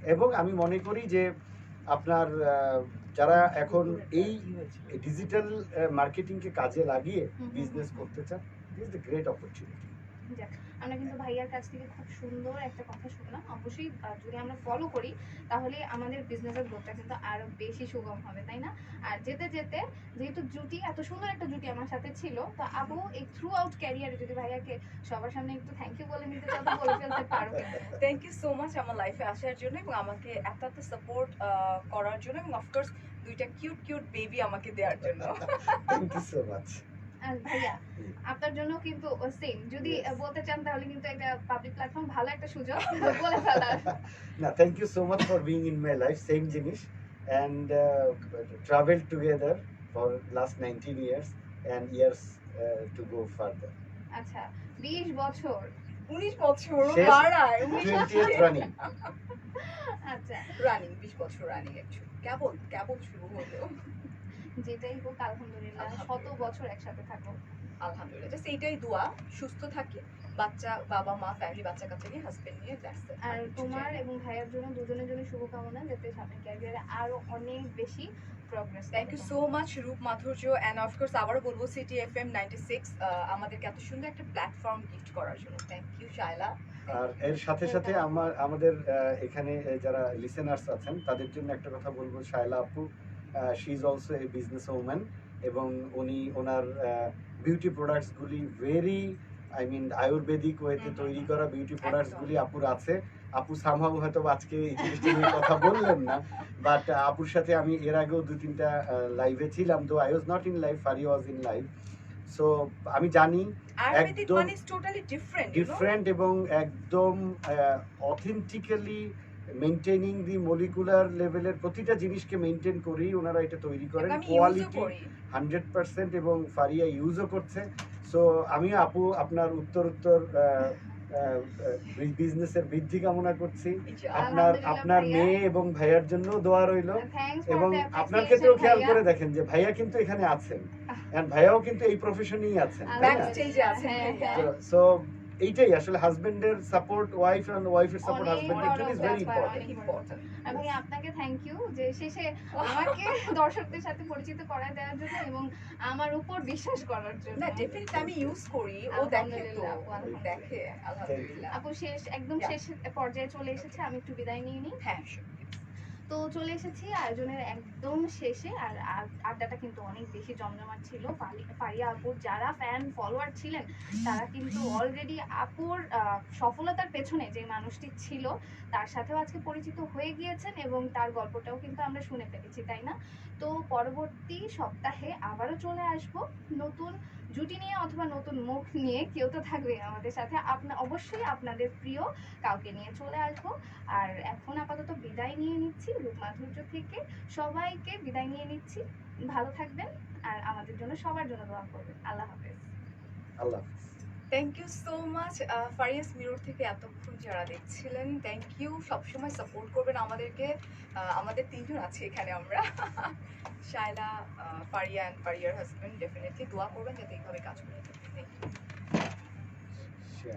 [SPEAKER 5] এবং আমি মনে করি যে আপনার যারা এখন এই ডিজিটাল মার্কেটিংকে কাজে লাগিয়ে
[SPEAKER 4] হুম, হুম,
[SPEAKER 5] বিজনেস
[SPEAKER 4] হুম।
[SPEAKER 5] করতে চান, this is the great opportunity.
[SPEAKER 4] যাক, আমরা কিন্তু ভাইয়ার কাছ থেকে খুব সুন্দর একটা কথা শুনলাম। অবশ্যই যদি আমরা ফলো করি তাহলে আমাদের বিজনেসের গ্রোথটা কিন্তু আরো বেশি সুগম হবে, তাই না? আর যেতে যেতে যেহেতু জুটি, এত সুন্দর একটা জুটি আমার সাথে ছিল, তো আপু এই থ্রু আউট ক্যারিয়ারে যদি ভাইয়াকে সবার সামনে একটু থ্যাংক ইউ বলে নিতে চাও তো বলে ফেলতে পারো কিন্তু।
[SPEAKER 2] থ্যাংক ইউ সো মাচ আমার লাইফে আসার জন্য, এবং আমাকে এত সাপোর্ট করার জন্য, এবং অফকোর্স দুইটা কিউট কিউট বেবি আমাকে দেওয়ার জন্য।
[SPEAKER 5] Thank you so much.
[SPEAKER 4] আর ভাইয়া, আপনার জন্য কিন্তু সেম যদি
[SPEAKER 5] Yes.
[SPEAKER 4] বলতে চান তাহলে কিন্তু একটা পাবলিক প্ল্যাটফর্ম, ভালো একটা সুযোগ বলে ফেলার।
[SPEAKER 5] না, thank you so much for being in my life, same জিনিস, and travel together for last 19 years and years to go further.
[SPEAKER 4] আচ্ছা, 20 বছর।
[SPEAKER 2] 19 বছর
[SPEAKER 5] শেষ।
[SPEAKER 2] বাড়ায়,
[SPEAKER 5] 20th running.
[SPEAKER 4] আচ্ছা,
[SPEAKER 2] রানিং 20 বছর রানিং, অ্যাকচুয়ালি কেবল শুরু হলো।
[SPEAKER 4] যেটাই হোক আলহামদুলিল্লাহ, শত বছর একসাথে থাকো।
[SPEAKER 2] আলহামদুলিল্লাহ, জাস্ট এইটাই দোয়া, সুস্থ থাকি, বাচ্চা, বাবা মা, ফ্যামিলি, বাচ্চা কাচ্চা নিয়ে, হাজবেন্ড নিয়ে, that's it।
[SPEAKER 4] আর
[SPEAKER 2] কিছু
[SPEAKER 4] তোমার
[SPEAKER 2] চাই না।
[SPEAKER 4] এবং ভাইয়ের জন্য দুজনের জন্য শুভকামনা, যাতে সামনে ক্যারিয়ারে আরো অনেক বেশি progress.
[SPEAKER 2] Thank you so much Roop Madhurya, and of course আবারও বলবো সিটি এফএম 96 আমাদেরকে এত সুন্দর একটা প্ল্যাটফর্ম গিফট করার জন্য। Thank you Shaila.
[SPEAKER 5] আর এর সাথে সাথে আমাদের এখানে যারা লিসেনার্স আছেন তাদের জন্য একটা কথা বলবো, শায়লা আপু she is also a business woman, এবং উনি ওনার বিউটি প্রোডাক্টসগুলি ভেরি আয়ুর্বেদিক ওয়েতে তৈরি করা বিউটি প্রোডাক্টসগুলি আপুর আছে। আপু সামহাউ হয়তো আজকে এই জিনিসটা নিয়ে কথা বললেন না, বাট আপুর সাথে আমি এর আগেও 2-3টা লাইভে ছিলাম, তো I was not in live, Faria was in live. So আমি জানি
[SPEAKER 2] আয়ুর্বেদিক
[SPEAKER 5] একদম
[SPEAKER 2] মানে ইজ টোটালি ডিফারেন্ট,
[SPEAKER 5] ডিফারেন্ট এবং একদম অথেন্টিক্যালি মেনটেনিং দি মলিকুলার লেভেলের প্রতিটা জিনিসকে মেনটেন করেই ওনারা এটা তৈরি করেন,
[SPEAKER 2] আমি ইউজও
[SPEAKER 5] কোয়ালিটি
[SPEAKER 2] করি।
[SPEAKER 5] 100%, এবং ফারিয়া ইউজও করছে। সো আমি আপু আপনার উত্তর বিজনেসের বৃদ্ধি কামনা করছি। আপনার
[SPEAKER 4] আলহামদুলিল্লাহ ভাইয়া।
[SPEAKER 5] মেয়ে এবং ভাইয়ার জন্য দোয়া রইলো,
[SPEAKER 4] থ্যাঙ্কস
[SPEAKER 5] এবং আপনার ক্ষেত্রেও খেয়াল করে দেখেন যে ভাইয়া কিন্তু এখানে আছেন, এন্ড ভাইয়াও কিন্তু এই প্রফেশনেই আছেন, তাই
[SPEAKER 2] ব্যাক
[SPEAKER 5] না?
[SPEAKER 2] স্টেজে আছে।
[SPEAKER 4] হ্যাঁ,
[SPEAKER 5] সো এইটাই আসলে হাজবেন্ডের সাপোর্ট ওয়াইফ, এন্ড ওয়াইফের সাপোর্ট
[SPEAKER 4] অনেক
[SPEAKER 5] হাজবেন্ডের জন্য ইজ ভেরি
[SPEAKER 4] বড়
[SPEAKER 5] ইম্পর্টেন্ট।
[SPEAKER 2] ইম্পর্টেন্ট।
[SPEAKER 4] আর ভাই আপনাকে থ্যাংক ইউ যে শেষে আমাকে দর্শকদের সাথে পরিচিত করায় দেওয়ার জন্য এবং আমার উপর বিশ্বাস করার জন্য।
[SPEAKER 2] না ডেফিনেটলি আমি ইউজ করি, ও দেখে তো,
[SPEAKER 4] আলহামদুলিল্লাহ, আলহামদুলিল্লাহ।
[SPEAKER 2] দেখে আলহামদুলিল্লাহ।
[SPEAKER 4] আপু একদম
[SPEAKER 2] Yeah.
[SPEAKER 4] শেষ পর্যায়ে চলে এসেছে, আমি একটু বিদায় নিয়ে নিই।
[SPEAKER 2] হ্যাঁ sure.
[SPEAKER 4] তো চলে এসেছি আয়োজনের একদম শেষে, আর আড্ডাটা কিন্তু অনেক বেশি জমজমাট ছিল। ফারিয়া আপুর যারা ফ্যান ফলোয়ার ছিলেন তারা কিন্তু অলরেডি আপুর সফলতার পেছনে যে মানুষটি ছিল তার সাথেও আজকে পরিচিত হয়ে গিয়েছেন, এবং তার গল্পটাও কিন্তু আমরা শুনে ফেলেছি, তাই না? তো পরবর্তী সপ্তাহে আবারও চলে আসব নতুন জুটি নিয়ে অথবা নতুন মুখ নিয়ে, কেউ তো থাকবে আমাদের সাথে। অবশ্যই আপনাদের প্রিয় কাউকে নিয়ে চলে আসবো। আর এখন আপাতত বিদায় নিয়ে নিচ্ছি রূপ মাধুর্য থেকে, সবাইকে বিদায় নিয়ে নিচ্ছি। ভালো থাকবেন আর আমাদের জন্য সবার জন্য দোয়া করবেন। আল্লাহ হাফেজ।
[SPEAKER 5] আল্লাহ হাফেজ।
[SPEAKER 2] Thank you so much furious mirror থেকে এতক্ষণ যারা দেখছিলেন, থ্যাংক ইউ। সবসময় সাপোর্ট করবেন আমাদেরকে। আমাদের 3জন আছে এখানে আমরা, শায়লা, ফারিয়া অ্যান্ড ফারিয়ার হাজবেন্ড। ডেফিনেটলি দোয়া করবেন যাতে এইভাবে কাজ করে। Thank you.